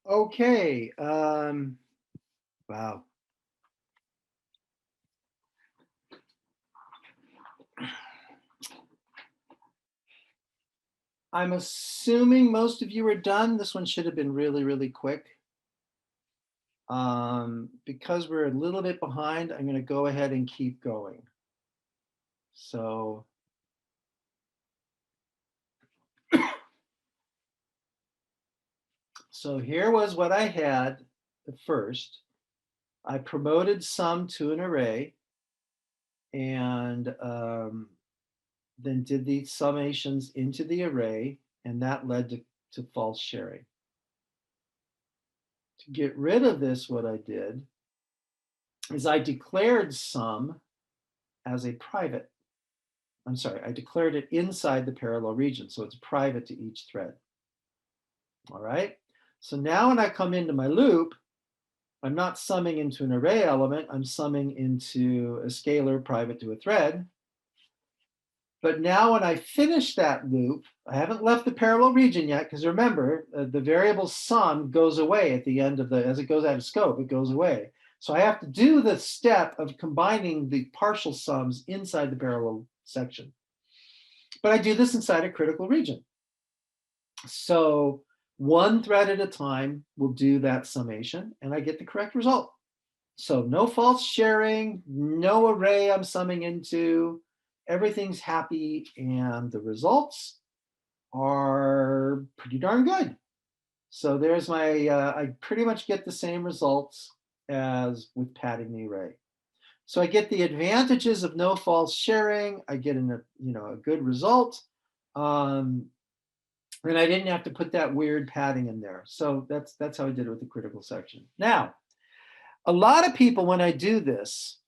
Speaker 1: Okay. Wow. I'm assuming most of you are done. This one should have been really, really quick. Because we're a little bit behind, I'm going to go ahead and keep going. So, so here was what I had at first. I promoted sum to an array and then did the summations into the array, and that led to false sharing. To get rid of this, what I did is I declared sum as a private. I'm sorry, I declared it inside the parallel region, so it's private to each thread. All right, so now when I come into my loop, I'm not summing into an array element, I'm summing into a scalar private to a thread. But now when I finish that loop, I haven't left the parallel region yet, because remember, the variable sum goes away at the end of as it goes out of scope, it goes away. So I have to do the step of combining the partial sums inside the parallel section. But I do this inside a critical region. So one thread at a time will do that summation, and I get the correct result. So no false sharing, no array I'm summing into, everything's happy, and the results are pretty darn good. So there's my, I pretty much get the same results as with padding the array. So I get the advantages of no false sharing. I get a good result. And I didn't have to put that weird padding in there. So that's how I did it with the critical section. Now, a lot of people, when I do this,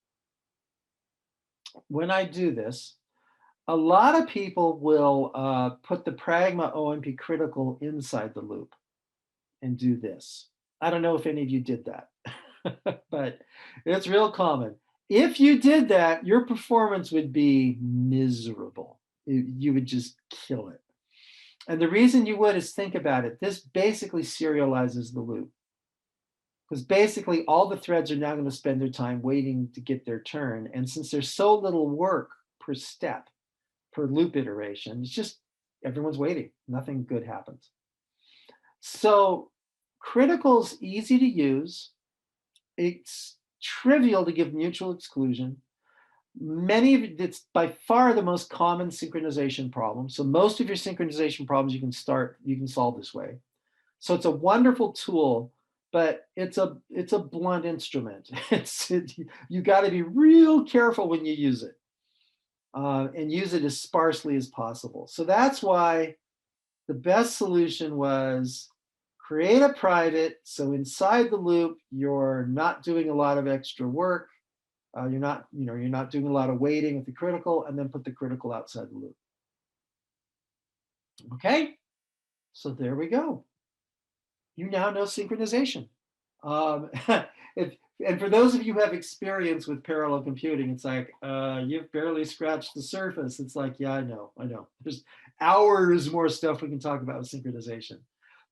Speaker 1: a lot of people will put the pragma OMP critical inside the loop and do this. I don't know if any of you did that, but it's real common. If you did that, your performance would be miserable. You would just kill it. And the reason you would is, think about it. This basically serializes the loop. Because basically all the threads are now going to spend their time waiting to get their turn. And since there's so little work per step, per loop iteration, it's just everyone's waiting. Nothing good happens. So critical's easy to use. It's trivial to give mutual exclusion. It's by far the most common synchronization problem. So most of your synchronization problems you can solve this way. So it's a wonderful tool, but it's a blunt instrument. You got to be real careful when you use it, and use it as sparsely as possible. So that's why the best solution was create a private. So inside the loop, you're not doing a lot of extra work. You're not doing a lot of waiting with the critical, and then put the critical outside the loop. Okay, so there we go. You now know synchronization. And for those of you who have experience with parallel computing, it's like, you've barely scratched the surface. It's like, yeah, I know. There's hours more stuff we can talk about with synchronization.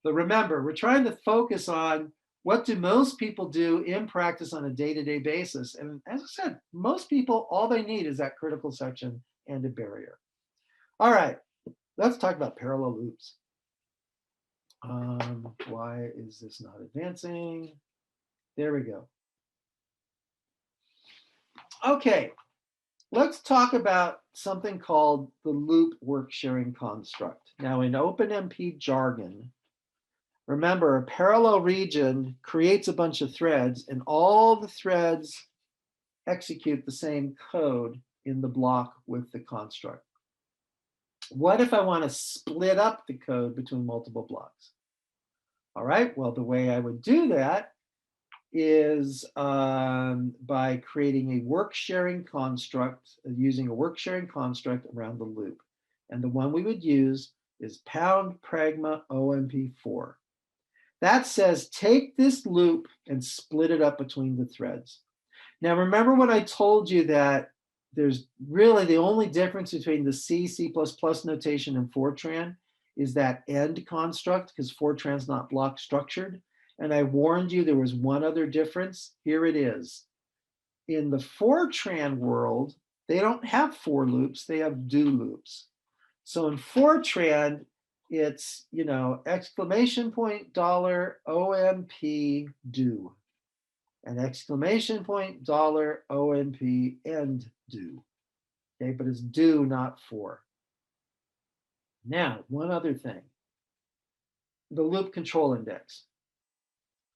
Speaker 1: But remember, we're trying to focus on what do most people do in practice on a day-to-day basis. And as I said, most people, all they need is that critical section and a barrier. All right, let's talk about parallel loops. Why is this not advancing? There we go. Okay, let's talk about something called the loop work sharing construct. Now, in OpenMP jargon, remember, a parallel region creates a bunch of threads, and all the threads execute the same code in the block with the construct. What if I want to split up the code between multiple blocks? All right, well, the way I would do that is by creating a work sharing construct, using a work sharing construct around the loop. And the one we would use is pound pragma OMP4. That says take this loop and split it up between the threads. Now, remember when I told you that there's really the only difference between the C, C++ notation and Fortran is that end construct, because Fortran's not block structured. And I warned you there was one other difference. Here it is. In the Fortran world, they don't have for loops, they have do loops. So in Fortran, it's, exclamation point dollar OMP do, and exclamation point dollar OMP end do. Okay, but it's do, not for. Now, one other thing, the loop control index.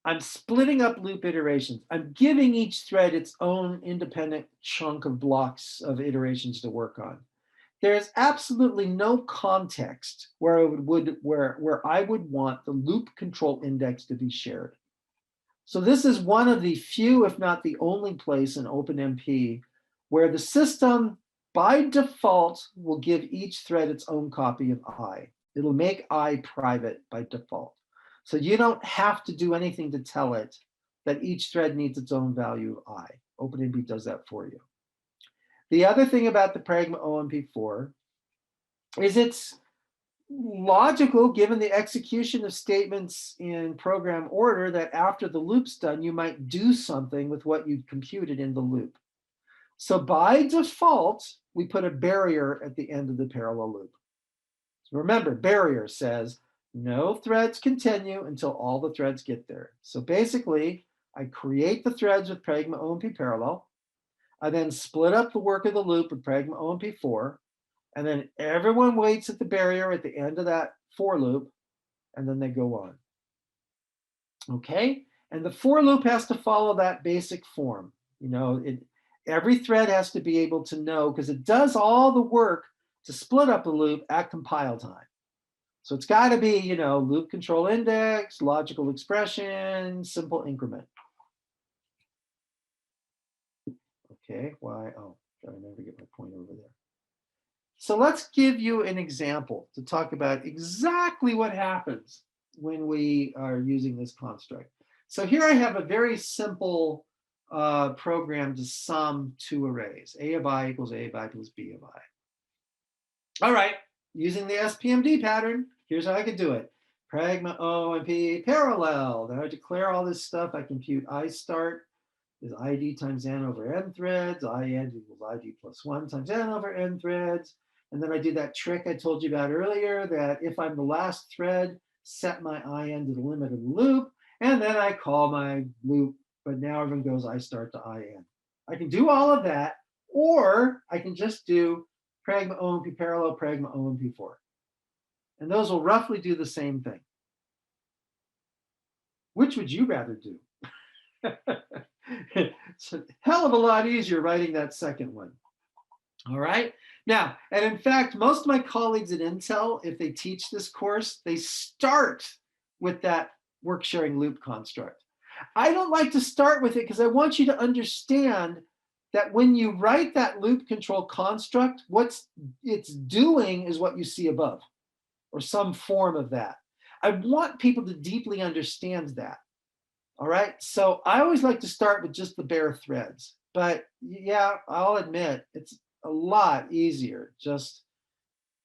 Speaker 1: I'm splitting up loop iterations. I'm giving each thread its own independent chunk of blocks of iterations to work on. There's absolutely no context where I would want the loop control index to be shared. So this is one of the few, if not the only place in OpenMP where the system by default will give each thread its own copy of I. It'll make I private by default. So you don't have to do anything to tell it that each thread needs its own value of I. OpenMP does that for you. The other thing about the Pragma OMP4 is it's logical, given the execution of statements in program order, that after the loop's done, you might do something with what you computed in the loop. So by default, we put a barrier at the end of the parallel loop. So remember, barrier says no threads continue until all the threads get there. So basically, I create the threads with Pragma OMP parallel. I then split up the work of the loop with Pragma OMP4. And then everyone waits at the barrier at the end of that for loop, and then they go on. Okay? And the for loop has to follow that basic form. Every thread has to be able to know, because it does all the work to split up the loop at compile time. So it's got to be, loop control index, logical expression, simple increment. Okay, why? Oh, I remember to get my point over there. So let's give you an example to talk about exactly what happens when we are using this construct. So here I have a very simple program to sum two arrays. A of I equals A of I plus B of I. All right, using the SPMD pattern, here's how I could do it. Pragma OMP parallel. Then I declare all this stuff. I compute I start is ID times n over n threads. I end equals ID plus 1 times n over n threads. And then I do that trick I told you about earlier, that if I'm the last thread, set my IN to the limit of the loop, and then I call my loop, but now everyone goes I start to IN. I can do all of that, or I can just do Pragma OMP parallel, Pragma OMP4. And those will roughly do the same thing. Which would you rather do? It's a hell of a lot easier writing that second one. All right. Now, and in fact, most of my colleagues at Intel, if they teach this course, they start with that work sharing loop construct. I don't like to start with it because I want you to understand that when you write that loop control construct, what it's doing is what you see above, or some form of that. I want people to deeply understand that. All right. So I always like to start with just the bare threads. But yeah, I'll admit it's a lot easier just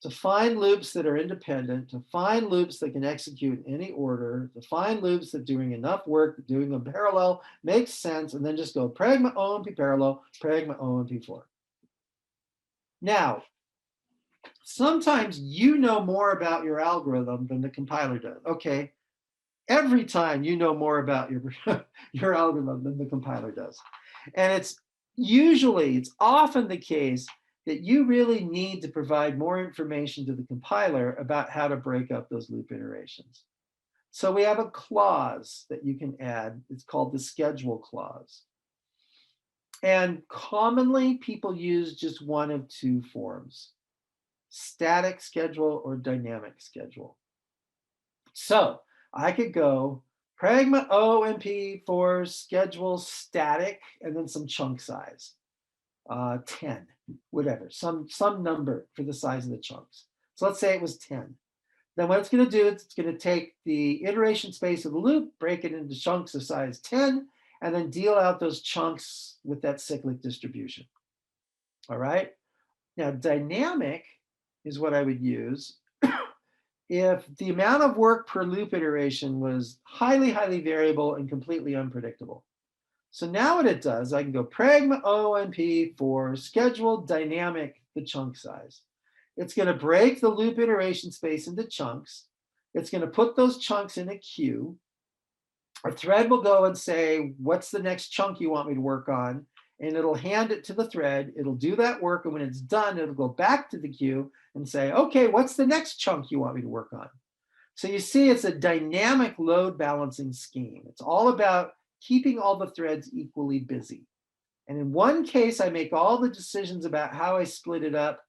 Speaker 1: to find loops that are independent, to find loops that can execute in any order, to find loops that doing enough work, doing them parallel makes sense, and then just go Pragma OMP parallel, Pragma OMP4. Now, sometimes you know more about your algorithm than the compiler does. Okay, every time you know more about your algorithm than the compiler does. And it's often the case that you really need to provide more information to the compiler about how to break up those loop iterations. So we have a clause that you can add. It's called the schedule clause. And commonly people use just one of two forms: static schedule or dynamic schedule. So I could go Pragma OMP for schedule static, and then some chunk size, 10, whatever, some number for the size of the chunks. So let's say it was 10. Then what it's going to do is it's going to take the iteration space of the loop, break it into chunks of size 10, and then deal out those chunks with that cyclic distribution. All right. Now, dynamic is what I would use if the amount of work per loop iteration was highly, highly variable and completely unpredictable. So now what it does, I can go pragma O and P for scheduled dynamic the chunk size. It's going to break the loop iteration space into chunks. It's going to put those chunks in a queue. A thread will go and say, what's the next chunk you want me to work on? And it'll hand it to the thread. It'll do that work. And when it's done, it'll go back to the queue and say, okay, what's the next chunk you want me to work on? So you see, it's a dynamic load balancing scheme. It's all about keeping all the threads equally busy. And in one case, I make all the decisions about how I split it up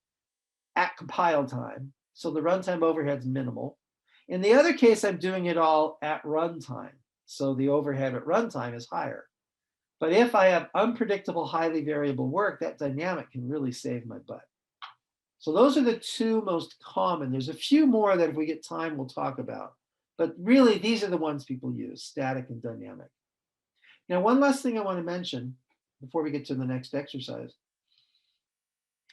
Speaker 1: at compile time. So the runtime overhead's minimal. In the other case, I'm doing it all at runtime. So the overhead at runtime is higher. But if I have unpredictable, highly variable work, that dynamic can really save my butt. So those are the two most common. There's a few more that if we get time, we'll talk about. But really, these are the ones people use, static and dynamic. Now, one last thing I want to mention before we get to the next exercise.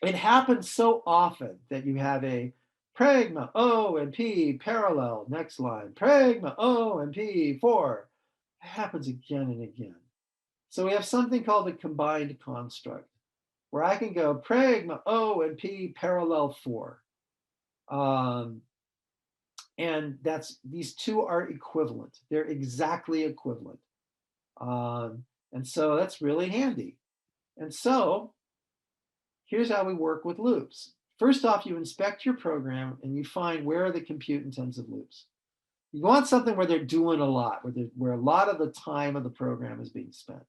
Speaker 1: It happens so often that you have a pragma O and P parallel, next line, pragma O and P 4. It happens again and again. So we have something called a combined construct, where I can go pragma O and P parallel 4. And these two are equivalent. They're exactly equivalent. And so that's really handy. And so here's how we work with loops. First off, you inspect your program and you find where are the compute intensive loops. You want something where they're doing a lot, where a lot of the time of the program is being spent.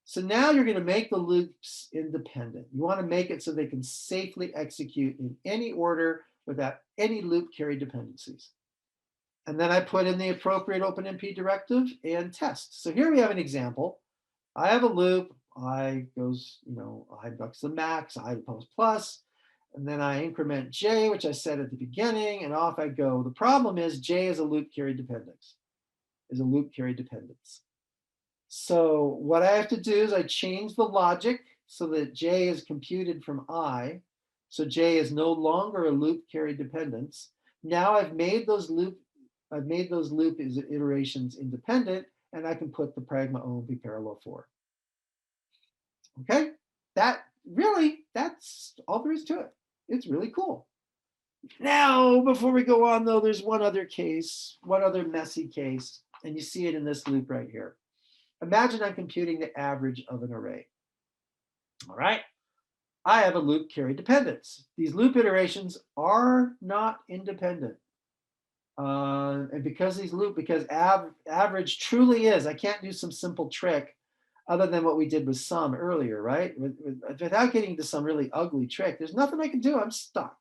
Speaker 1: So now you're going to make the loops independent. You want to make it so they can safely execute in any order without any loop carry dependencies. And then I put in the appropriate OpenMP directive and test. So here we have an example. I have a loop. I goes, I ducks the max, I post plus, and then I increment J, which I set at the beginning, and off I go. The problem is J is a loop carry dependence, So what I have to do is I change the logic so that J is computed from I. So J is no longer a loop carry dependence. Now I've made those loop iterations independent, and I can put the pragma OMP parallel 4. Okay, that's all there is to it. It's really cool. Now, before we go on though, there's one other messy case, and you see it in this loop right here. Imagine I'm computing the average of an array. All right, I have a loop carry dependence. These loop iterations are not independent. And because average truly is, I can't do some simple trick other than what we did with sum earlier, right? Without getting to some really ugly trick, there's nothing I can do, I'm stuck.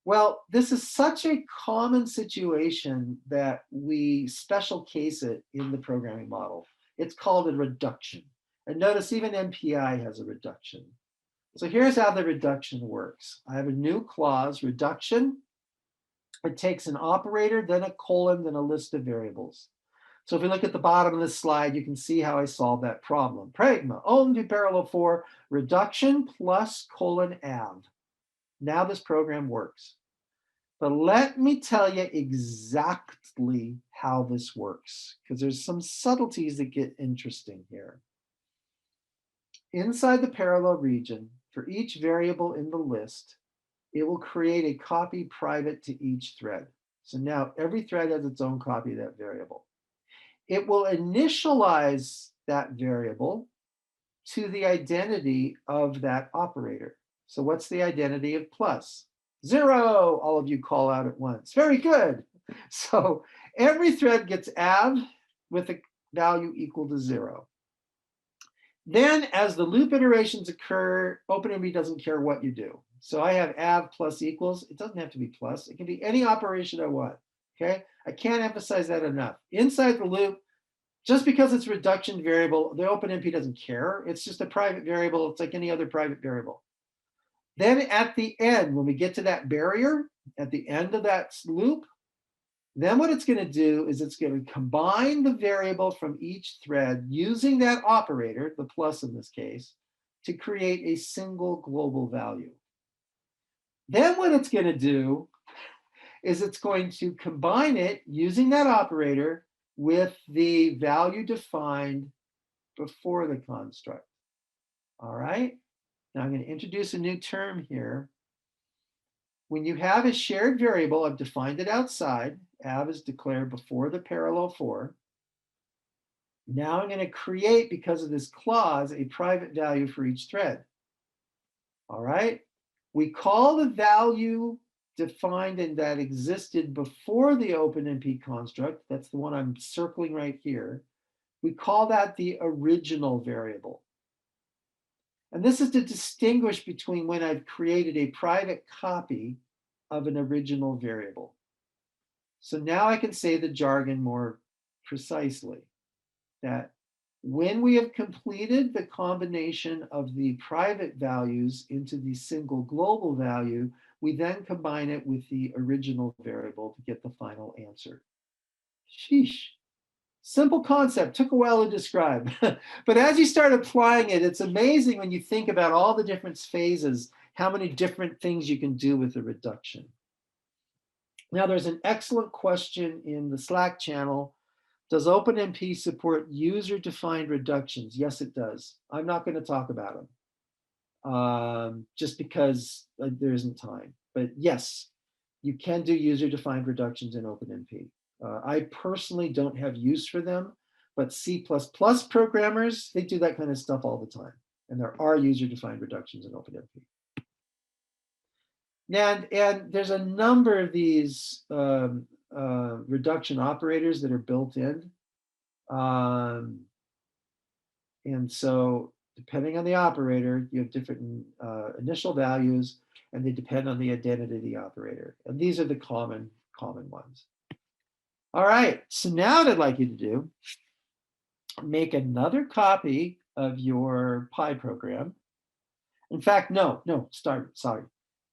Speaker 1: Well, this is such a common situation that we special case it in the programming model. It's called a reduction. And notice even MPI has a reduction. So here's how the reduction works. I have a new clause, reduction. It takes an operator, then a colon, then a list of variables. So if we look at the bottom of this slide, you can see how I solve that problem. Pragma, OMP parallel 4, reduction plus colon av. Now this program works. But let me tell you exactly how this works, because there's some subtleties that get interesting here. Inside the parallel region, for each variable in the list, it will create a copy private to each thread. So now every thread has its own copy of that variable. It will initialize that variable to the identity of that operator. So what's the identity of plus? 0, all of you call out at once. Very good. So every thread gets av with a value equal to 0. Then as the loop iterations occur, OpenMP doesn't care what you do. So I have av plus equals. It doesn't have to be plus. It can be any operation I want. Okay, I can't emphasize that enough. Inside the loop, just because it's reduction variable, the OpenMP doesn't care. It's just a private variable. It's like any other private variable. Then at the end, when we get to that barrier, at the end of that loop, then what it's going to do is it's going to combine the variable from each thread using that operator, the plus in this case, to create a single global value. Then what it's going to do is it's going to combine it using that operator with the value defined before the construct. All right. Now I'm going to introduce a new term here. When you have a shared variable, I've defined it outside. Av is declared before the parallel for. Now I'm going to create, because of this clause, a private value for each thread. All right. We call the value defined and that existed before the OpenMP construct. That's the one I'm circling right here. We call that the original variable. And this is to distinguish between when I've created a private copy of an original variable. So now I can say the jargon more precisely, that when we have completed the combination of the private values into the single global value, we then combine it with the original variable to get the final answer. Sheesh. Simple concept, took a while to describe. But as you start applying it, it's amazing when you think about all the different phases, how many different things you can do with a reduction. Now, there's an excellent question in the Slack channel. Does OpenMP support user-defined reductions? Yes, it does. I'm not going to talk about them just because there isn't time. But yes, you can do user-defined reductions in OpenMP. I personally don't have use for them, but C++ programmers, they do that kind of stuff all the time. And there are user-defined reductions in OpenMP. And there's a number of these reduction operators that are built in. And so depending on the operator, you have different initial values, and they depend on the identity of the operator. And these are the common ones. All right, so now what I'd like you to do, make another copy of your Pi program. In fact, sorry.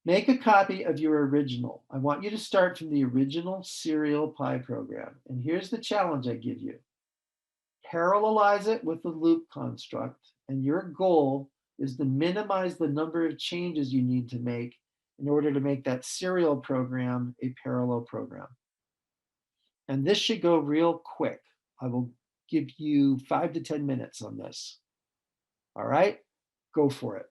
Speaker 1: Make a copy of your original. I want you to start from the original serial Pi program. And here's the challenge I give you. Parallelize it with the loop construct, and your goal is to minimize the number of changes you need to make in order to make that serial program a parallel program. And this should go real quick. I will give you 5 to 10 minutes on this. All right, go for it.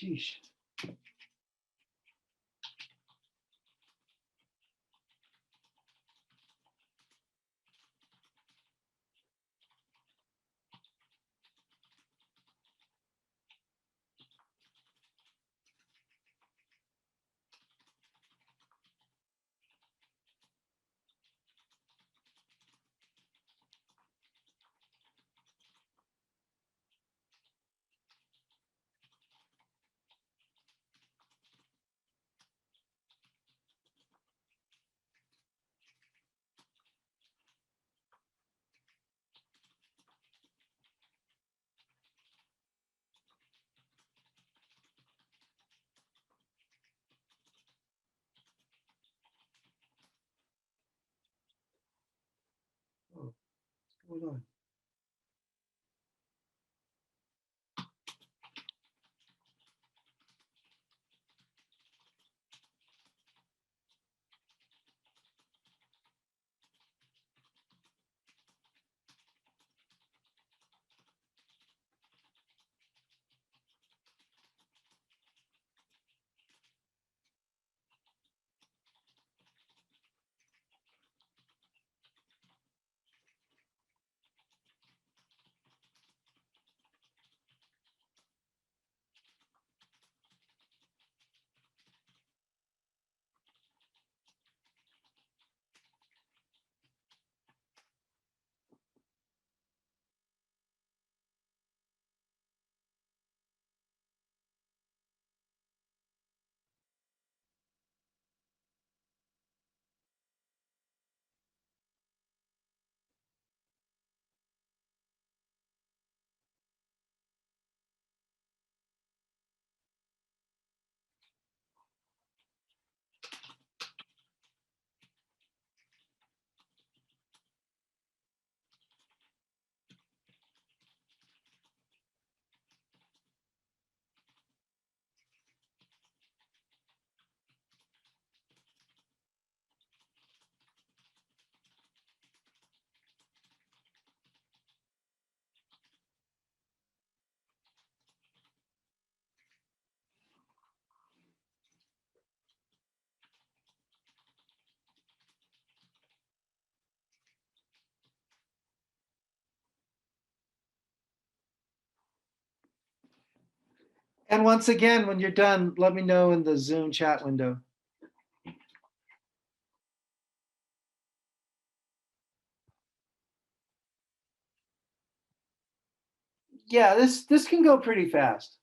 Speaker 1: Sheesh. Oh, what's going on? And once again, when you're done, let me know in the Zoom chat window. Yeah, this can go pretty fast.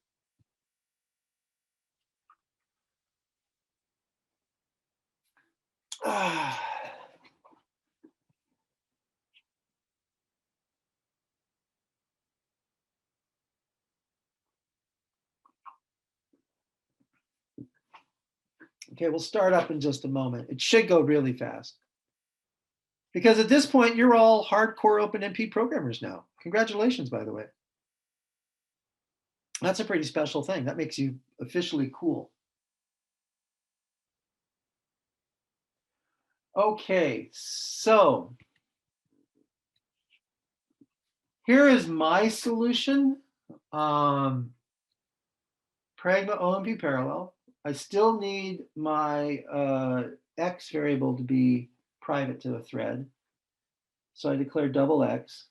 Speaker 1: Okay, we'll start up in just a moment. It should go really fast. Because at this point, you're all hardcore OpenMP programmers now. Congratulations, by the way. That's a pretty special thing. That makes you officially cool. Okay, so here is my solution. Pragma OMP parallel. I still need my X variable to be private to the thread. So I declare double X.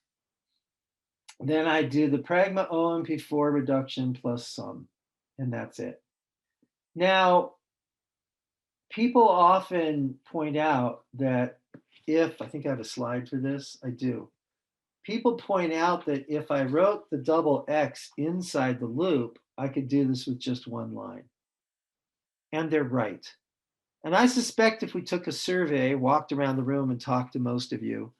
Speaker 1: Then I do the Pragma OMP4 reduction plus sum, and that's it. Now, people often point out that if, I think I have a slide for this, I do. People point out that if I wrote the double X inside the loop, I could do this with just one line. And they're right. And I suspect if we took a survey, walked around the room and talked to most of you,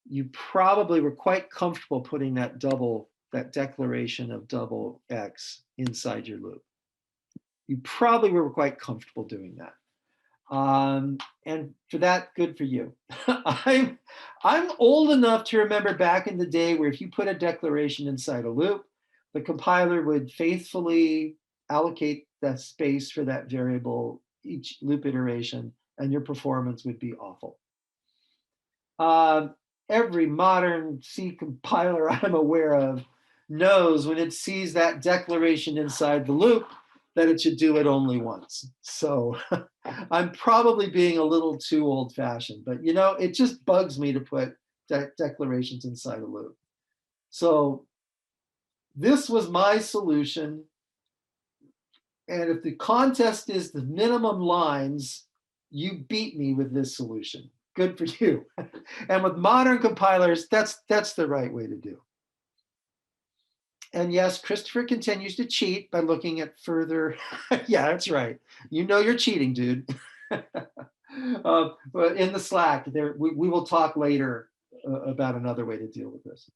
Speaker 1: you probably were quite comfortable putting that declaration of double X inside your loop. You probably were quite comfortable doing that. And for that, good for you. I'm old enough to remember back in the day where if you put a declaration inside a loop, the compiler would faithfully allocate that space for that variable each loop iteration, and your performance would be awful. Every modern C compiler I'm aware of knows when it sees that declaration inside the loop that it should do it only once. So I'm probably being a little too old fashioned, but you know, it just bugs me to put declarations inside a loop. So this was my solution. And if the contest is the minimum lines, you beat me with this solution. Good for you. And with modern compilers, that's the right way to do. And yes, Christopher continues to cheat by looking at further. Yeah, that's right. You know you're cheating, dude. But in the Slack, we will talk later about another way to deal with this.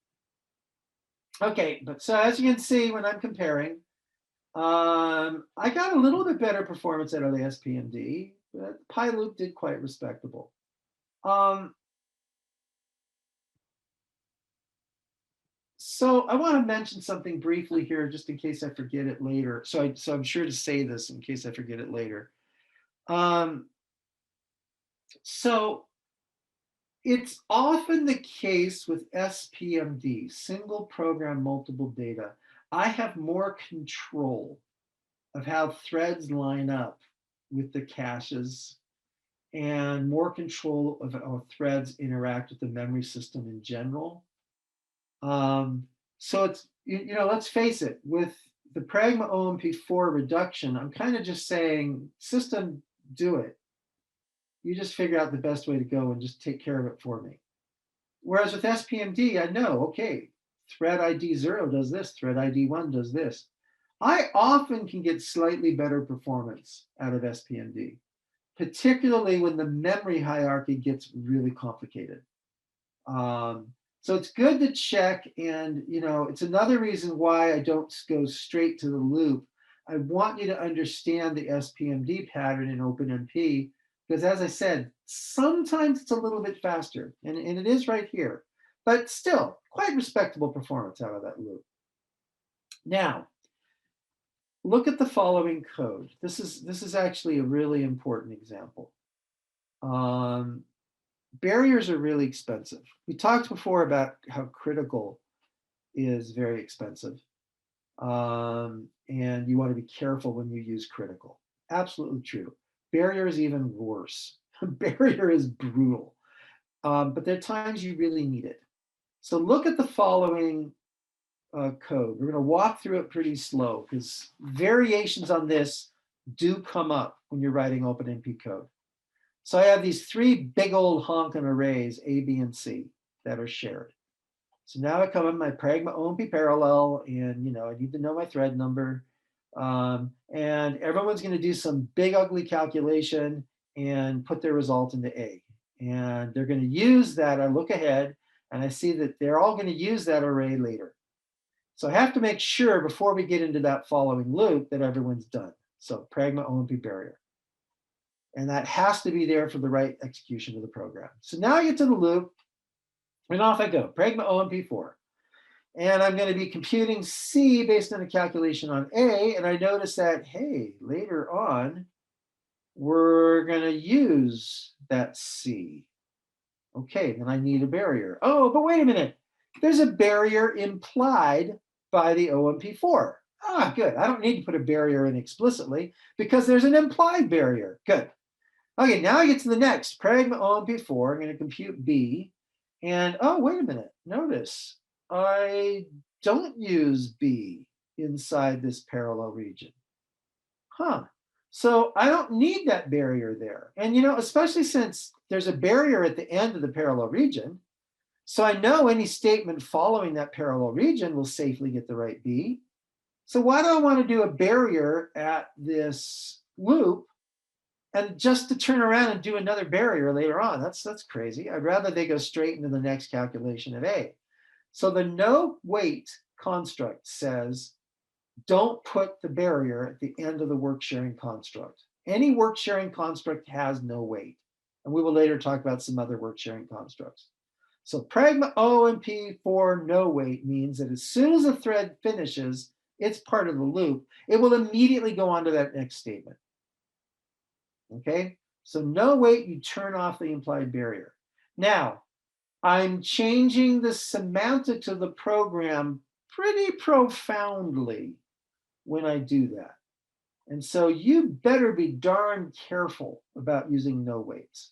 Speaker 1: Okay, but so as you can see, when I'm comparing, I got a little bit better performance out of the SPMD, but PyLoop did quite respectable. So I want to mention something briefly here, just in case I forget it later. So I'm sure to say this in case I forget it later. So it's often the case with SPMD, single program, multiple data. I have more control of how threads line up with the caches and more control of how threads interact with the memory system in general. So it's, let's face it, with the Pragma OMP4 reduction, I'm kind of just saying, system, do it. You just figure out the best way to go and just take care of it for me. Whereas with SPMD, I know, okay, thread ID 0 does this, thread ID 1 does this. I often can get slightly better performance out of SPMD, particularly when the memory hierarchy gets really complicated. So it's good to check, and it's another reason why I don't go straight to the loop. I want you to understand the SPMD pattern in OpenMP, because as I said, sometimes it's a little bit faster, and it is right here, but still quite respectable performance out of that loop. Now, look at the following code. This is actually a really important example. Barriers are really expensive. We talked before about how critical is very expensive. And you want to be careful when you use critical. Absolutely true. Barrier is even worse. Barrier is brutal. But there are times you really need it. So look at the following code. We're going to walk through it pretty slow because variations on this do come up when you're writing OpenMP code. So I have these three big old honking arrays, A, B, and C, that are shared. So now I come in my pragma OMP parallel, and I need to know my thread number. And everyone's going to do some big ugly calculation and put their result into A. And they're going to use that. I look ahead and I see that they're all going to use that array later. So I have to make sure before we get into that following loop that everyone's done. So pragma OMP barrier. And that has to be there for the right execution of the program. So now I get to the loop, and off I go, pragma OMP4. And I'm going to be computing C based on a calculation on A. And I notice that, hey, later on, we're going to use that C. Okay, then I need a barrier. Oh, but wait a minute. There's a barrier implied by the OMP4. Ah, good. I don't need to put a barrier in explicitly because there's an implied barrier. Good. Okay, now I get to the next. Pragma OMP4. I'm going to compute B. And oh, wait a minute. Notice I don't use B inside this parallel region. Huh. So I don't need that barrier there. And especially since there's a barrier at the end of the parallel region, so I know any statement following that parallel region will safely get the right B. So why do I want to do a barrier at this loop and just to turn around and do another barrier later on? That's crazy. I'd rather they go straight into the next calculation of A. So the no wait construct says, don't put the barrier at the end of the work sharing construct. Any work sharing construct has no wait. And we will later talk about some other work sharing constructs. So pragma OMP for no wait means that as soon as a thread finishes its part of the loop, it will immediately go on to that next statement. Okay, so no wait, you turn off the implied barrier. Now, I'm changing the semantics of the program pretty profoundly when I do that. And so you better be darn careful about using no waits.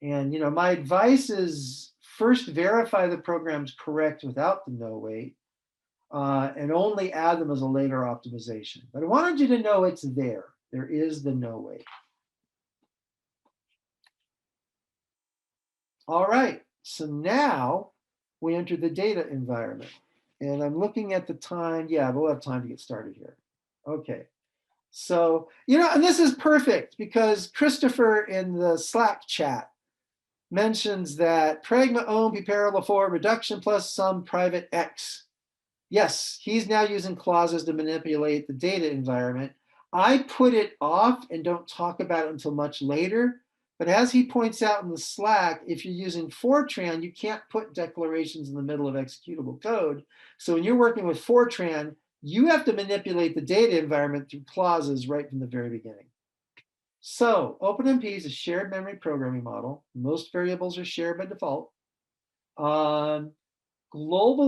Speaker 1: And my advice is first verify the program's correct without the no wait, and only add them as a later optimization. But I wanted you to know it's there. There is the no wait. All right, so now we enter the data environment. And I'm looking at the time. Yeah, we'll have time to get started here. Okay. So, and this is perfect because Christopher in the Slack chat mentions that pragma OMP parallel for reduction plus some private X. Yes, he's now using clauses to manipulate the data environment. I put it off and don't talk about it until much later. But as he points out in the Slack, if you're using Fortran, you can't put declarations in the middle of executable code. So when you're working with Fortran, you have to manipulate the data environment through clauses right from the very beginning. So OpenMP is a shared memory programming model. Most variables are shared by default. Global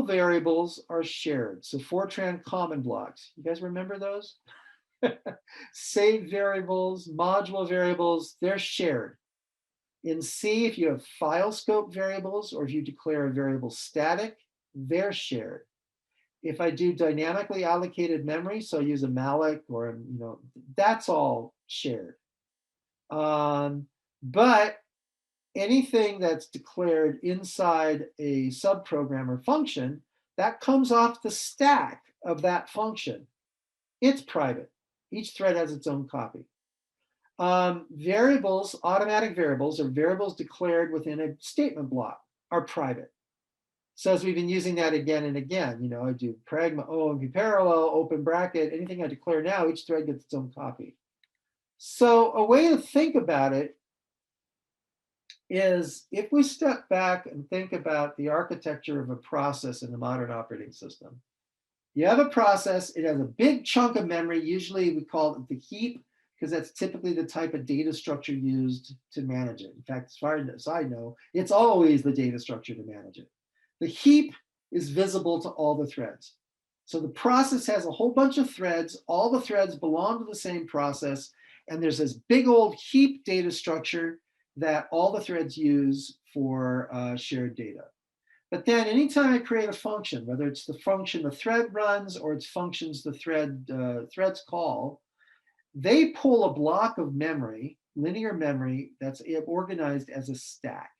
Speaker 1: variables are shared. So Fortran common blocks. You guys remember those? Save variables, module variables, they're shared. In C, if you have file scope variables or if you declare a variable static, they're shared. If I do dynamically allocated memory, so I use a malloc or, that's all shared. But anything that's declared inside a subprogram or function, that comes off the stack of that function. It's private. Each thread has its own copy. Variables, automatic variables, or variables declared within a statement block are private. So as we've been using that again and again, I do pragma OMP parallel, open bracket, anything I declare now, each thread gets its own copy. So a way to think about it is if we step back and think about the architecture of a process in a modern operating system. You have a process, it has a big chunk of memory, usually we call it the heap, because that's typically the type of data structure used to manage it. In fact, as far as I know, it's always the data structure to manage it. The heap is visible to all the threads. So the process has a whole bunch of threads, all the threads belong to the same process, and there's this big old heap data structure that all the threads use for shared data. But then anytime I create a function, whether it's the function the thread runs or it's functions the threads call, they pull a block of memory, linear memory, that's organized as a stack.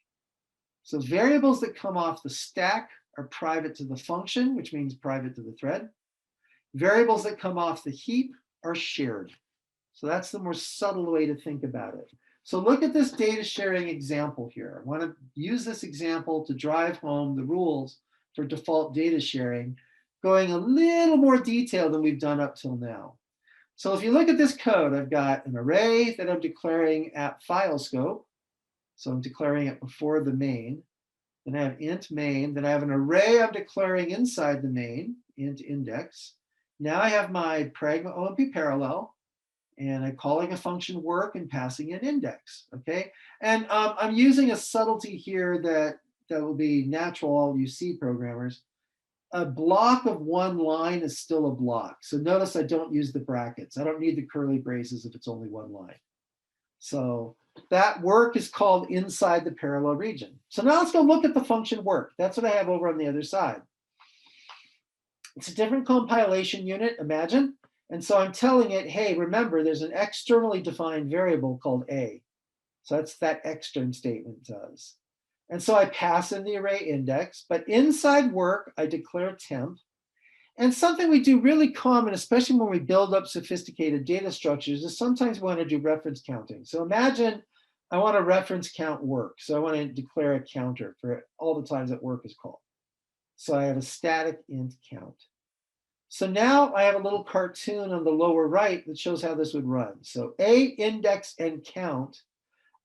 Speaker 1: So variables that come off the stack are private to the function, which means private to the thread. Variables that come off the heap are shared. So that's the more subtle way to think about it. So look at this data sharing example here. I want to use this example to drive home the rules for default data sharing, going a little more detail than we've done up till now. So if you look at this code, I've got an array that I'm declaring at file scope. So I'm declaring it before the main. Then I have int main. Then I have an array I'm declaring inside the main, int index. Now I have my pragma OMP parallel, and I'm calling a function work and passing an index, okay? And I'm using a subtlety here that will be natural, all you C programmers. A block of one line is still a block. So notice I don't use the brackets. I don't need the curly braces if it's only one line. So that work is called inside the parallel region. So now let's go look at the function work. That's what I have over on the other side. It's a different compilation unit, imagine. And so I'm telling it, hey, remember, there's an externally defined variable called A. So that's that extern statement does. And so I pass in the array index, but inside work, I declare temp. And something we do really common, especially when we build up sophisticated data structures, is sometimes we want to do reference counting. So imagine I want to reference count work. So I want to declare a counter for all the times that work is called. So I have a static int count. So now I have a little cartoon on the lower right that shows how this would run. So A, index, and count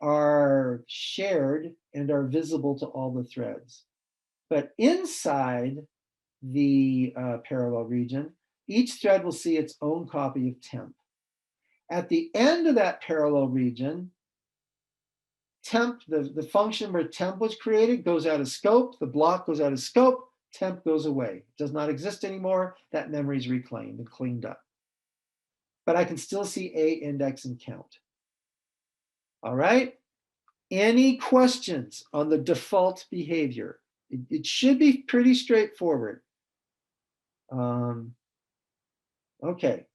Speaker 1: are shared and are visible to all the threads. But inside the parallel region, each thread will see its own copy of temp. At the end of that parallel region, temp, the function where temp was created goes out of scope, the block goes out of scope, temp goes away. It does not exist anymore. That memory is reclaimed and cleaned up. But I can still see A, index, and count. All right. Any questions on the default behavior? It should be pretty straightforward. Okay,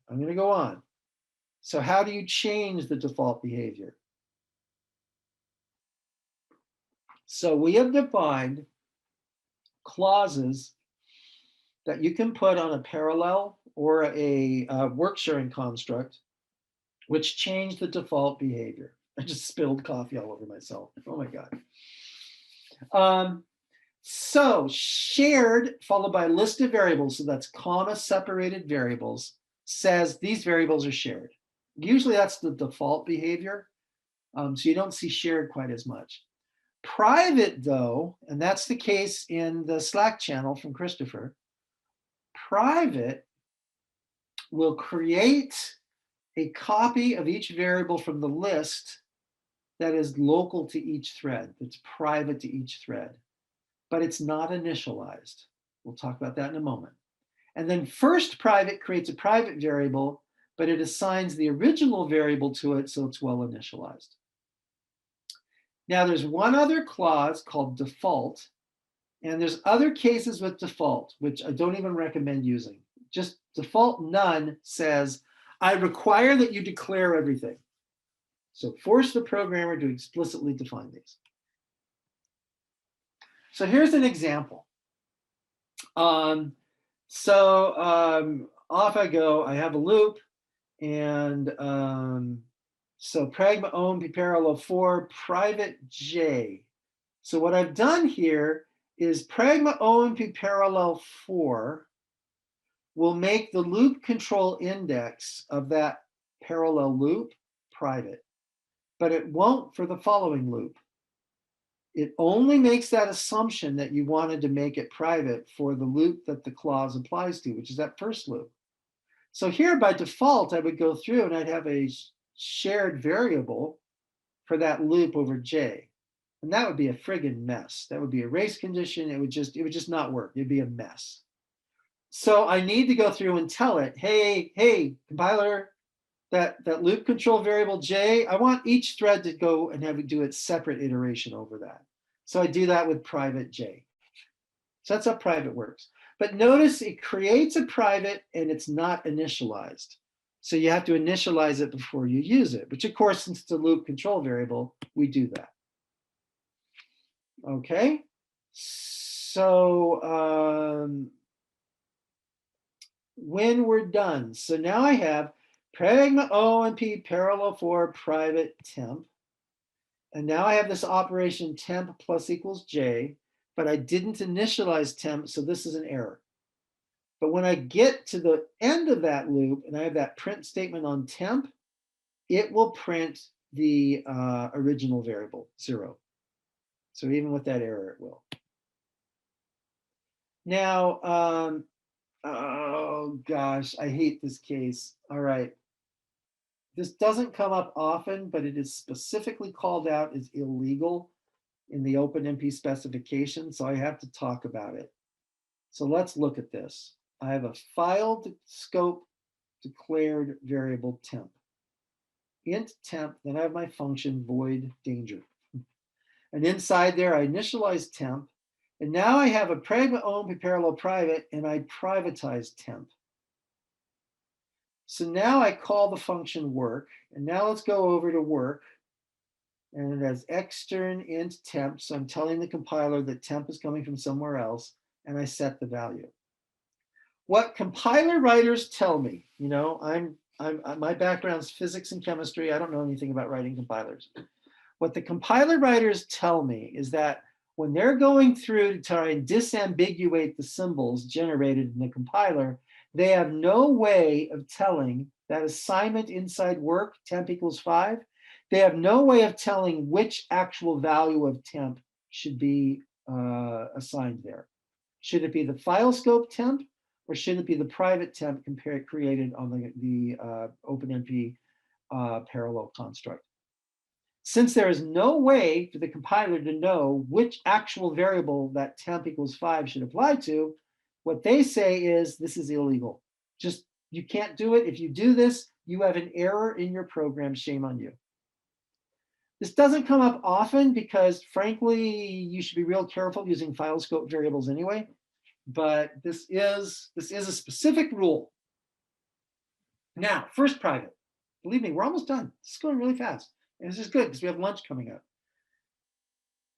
Speaker 1: I'm going to go on. So how do you change the default behavior? So we have defined clauses that you can put on a parallel or a work sharing construct, which change the default behavior. I just spilled coffee all over myself. Oh my God. So shared followed by a list of variables, so that's comma separated variables, says these variables are shared. Usually that's the default behavior. So you don't see shared quite as much. Private though, and that's the case in the Slack channel from Christopher, private will create a copy of each variable from the list that is local to each thread, that's private to each thread, but it's not initialized. We'll talk about that in a moment. And then first private creates a private variable, but it assigns the original variable to it, so it's well initialized. Now there's one other clause called default, and there's other cases with default, which I don't even recommend using. Just default none says, I require that you declare everything. So force the programmer to explicitly define these. So here's an example. Off I go. I have a loop, and so pragma OMP parallel 4 private J. So what I've done here is pragma OMP parallel 4 will make the loop control index of that parallel loop private, but it won't for the following loop. It only makes that assumption that you wanted to make it private for the loop that the clause applies to, which is that first loop. So here by default, I would go through and I'd have a shared variable for that loop over J. And that would be a friggin' mess. That would be a race condition. It would just not work. It'd be a mess. So I need to go through and tell it, hey, compiler, that loop control variable J, I want each thread to go and have it do its separate iteration over that. So I do that with private J. So that's how private works. But notice it creates a private and it's not initialized. So you have to initialize it before you use it, which of course, since it's a loop control variable, we do that. Okay, so when we're done, so now I have pragma O and P parallel for private temp. And now I have this operation temp plus equals J, but I didn't initialize temp, so this is an error. But when I get to the end of that loop and I have that print statement on temp, it will print the original variable, 0. So even with that error, it will. Now, oh gosh, I hate this case. All right. This doesn't come up often, but it is specifically called out as illegal in the OpenMP specification, so I have to talk about it. So let's look at this. I have a file scope declared variable temp. Int temp, then I have my function void danger. And inside there, I initialize temp. And now I have a pragma OMP parallel private, and I privatize temp. So now I call the function work. And now let's go over to work. And it has extern int temp. So I'm telling the compiler that temp is coming from somewhere else. And I set the value. What compiler writers tell me, you know, my background's physics and chemistry. I don't know anything about writing compilers. What the compiler writers tell me is that when they're going through to try and disambiguate the symbols generated in the compiler, they have no way of telling that assignment inside work, temp equals 5. They have no way of telling which actual value of temp should be assigned there. Should it be the file scope temp, or should it be the private temp created on the OpenMP parallel construct? Since there is no way for the compiler to know which actual variable that temp equals 5 should apply to, what they say is this is illegal. Just, you can't do it. If you do this, you have an error in your program. Shame on you. This doesn't come up often because, frankly, you should be real careful using file scope variables anyway. But this is a specific rule. Now, first private. Believe me, we're almost done. This is going really fast. And this is good because we have lunch coming up.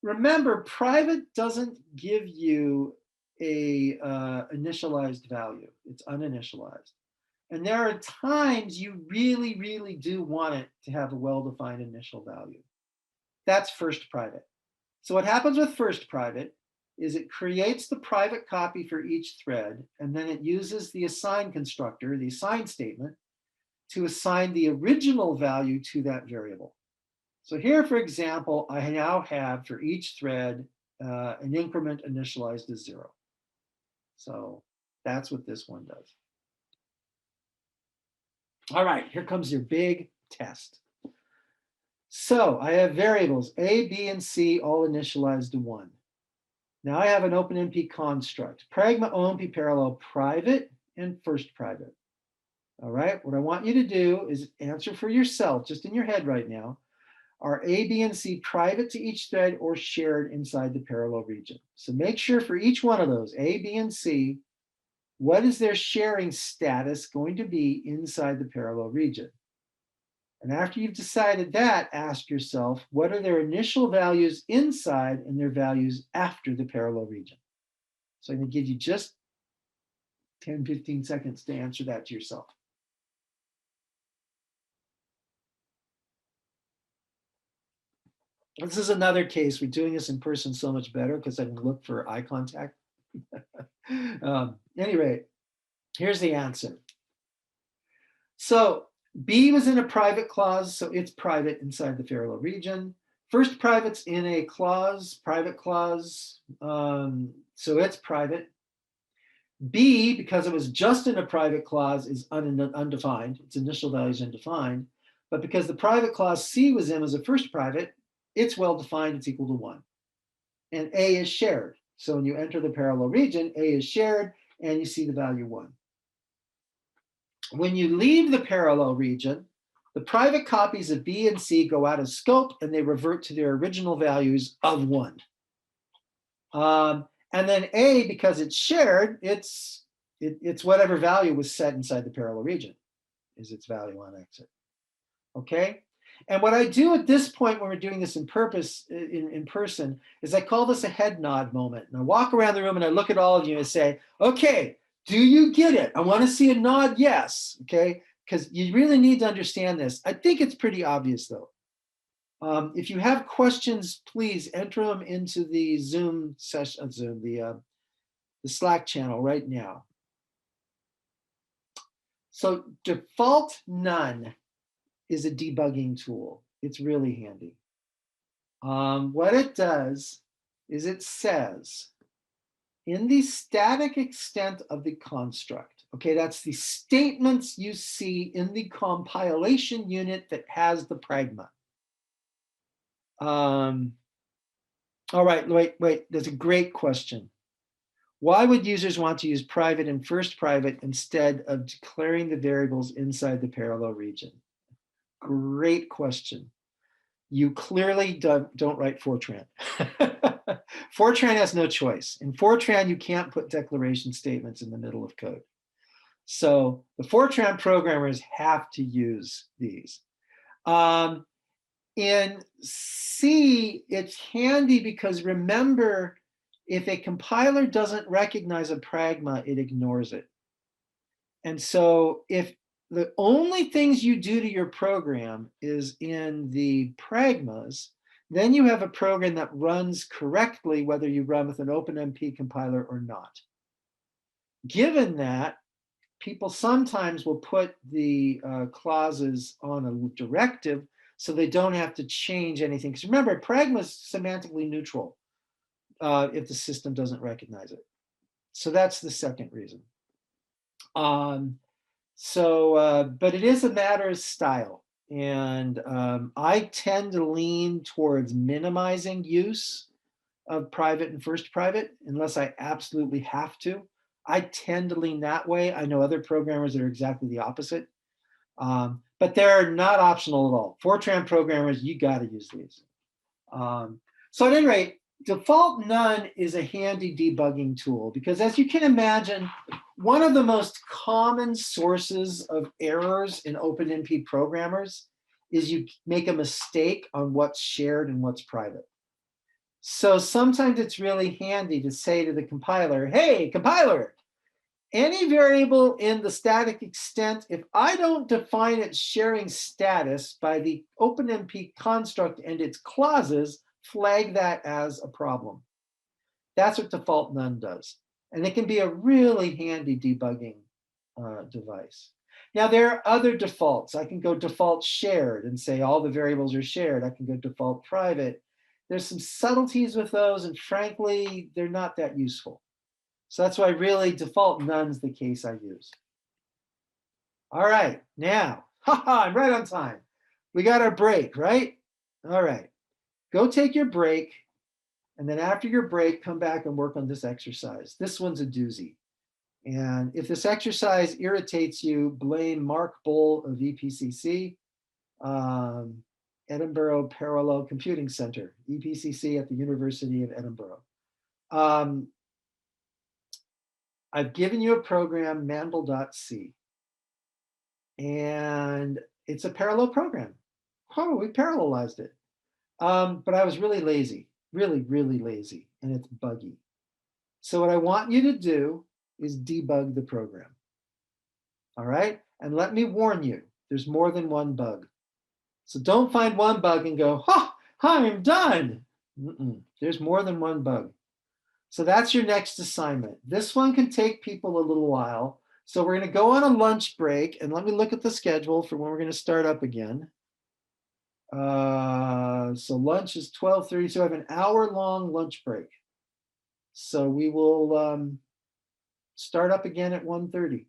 Speaker 1: Remember, private doesn't give you a initialized value. It's uninitialized. And there are times you really, really do want it to have a well-defined initial value. That's first private. So what happens with first private is it creates the private copy for each thread, and then it uses the assign constructor, the assign statement, to assign the original value to that variable. So here, for example, I now have for each thread an increment initialized as 0. So that's what this one does. All right, here comes your big test. So I have variables A, B, and C all initialized to 1. Now I have an OpenMP construct, pragma OMP parallel private and first private. All right, what I want you to do is answer for yourself, just in your head right now. Are A, B, and C private to each thread or shared inside the parallel region? So make sure for each one of those, A, B, and C, what is their sharing status going to be inside the parallel region? And after you've decided that, ask yourself, what are their initial values inside and their values after the parallel region? So I'm going to give you just 10, 15 seconds to answer that to yourself. This is another case. We're doing this in person so much better because I can look for eye contact. Anyway, here's the answer. So B was in a private clause, so it's private inside the parallel region. First private's in a clause, private clause, so it's private. B, because it was just in a private clause, is undefined. Its initial value is undefined. But because the private clause C was in as a first private, it's well-defined, it's equal to 1. And A is shared. So when you enter the parallel region, A is shared, and you see the value 1. When you leave the parallel region, the private copies of B and C go out of scope, and they revert to their original values of 1. And then A, because it's shared, it's whatever value was set inside the parallel region is its value on exit. Okay? And what I do at this point when we're doing this in person is I call this a head nod moment. And I walk around the room and I look at all of you and I say, okay, do you get it? I want to see a nod yes, okay? Because you really need to understand this. I think it's pretty obvious though. If you have questions, please enter them into the Zoom session, the Slack channel right now. So default none is a debugging tool. It's really handy. What it does is it says, in the static extent of the construct, okay, that's the statements you see in the compilation unit that has the pragma. All right, wait, there's a great question. Why would users want to use private and first private instead of declaring the variables inside the parallel region? Great question. You clearly don't write Fortran. Fortran has no choice. In Fortran, you can't put declaration statements in the middle of code. So the Fortran programmers have to use these. In C, it's handy because remember, if a compiler doesn't recognize a pragma, it ignores it. And so if the only things you do to your program is in the pragmas, then you have a program that runs correctly, whether you run with an OpenMP compiler or not. Given that, people sometimes will put the clauses on a directive so they don't have to change anything. Because remember, pragma is semantically neutral if the system doesn't recognize it. So that's the second reason. But it is a matter of style. And I tend to lean towards minimizing use of private and first private, unless I absolutely have to. I tend to lean that way. I know other programmers that are exactly the opposite. But they're not optional at all. Fortran programmers, you got to use these. So at any rate, default none is a handy debugging tool because, as you can imagine, one of the most common sources of errors in OpenMP programmers is you make a mistake on what's shared and what's private. So sometimes it's really handy to say to the compiler, hey, compiler, any variable in the static extent, if I don't define its sharing status by the OpenMP construct and its clauses, flag that as a problem. That's what default none does. And it can be a really handy debugging device. Now, there are other defaults. I can go default shared and say all the variables are shared. I can go default private. There's some subtleties with those, and frankly, they're not that useful. So that's why really default none's the case I use. All right, now, I'm right on time. We got our break, right? All right, go take your break. And then after your break, come back and work on this exercise. This one's a doozy. And if this exercise irritates you, blame Mark Bull of EPCC, Edinburgh Parallel Computing Center, EPCC at the University of Edinburgh. I've given you a program, mandel.c, and it's a parallel program. Oh, we parallelized it. But I was really lazy, really lazy, and it's buggy. So what I want you to do is debug the program. All right? And let me warn you, there's more than one bug. So don't find one bug and go, ha, I'm done. There's more than one bug. So that's your next assignment. This one can take people a little while. So we're going to go on a lunch break, and let me look at the schedule for when we're going to start up again. So lunch is 12:30, so I have an hour-long lunch break. So we will start up again at 1:30.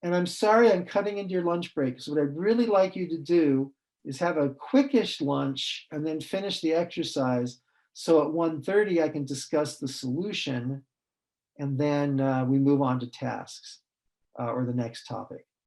Speaker 1: And I'm sorry I'm cutting into your lunch break. So what I'd really like you to do is have a quickish lunch and then finish the exercise. So at 1:30, I can discuss the solution, and then we move on to tasks or the next topic.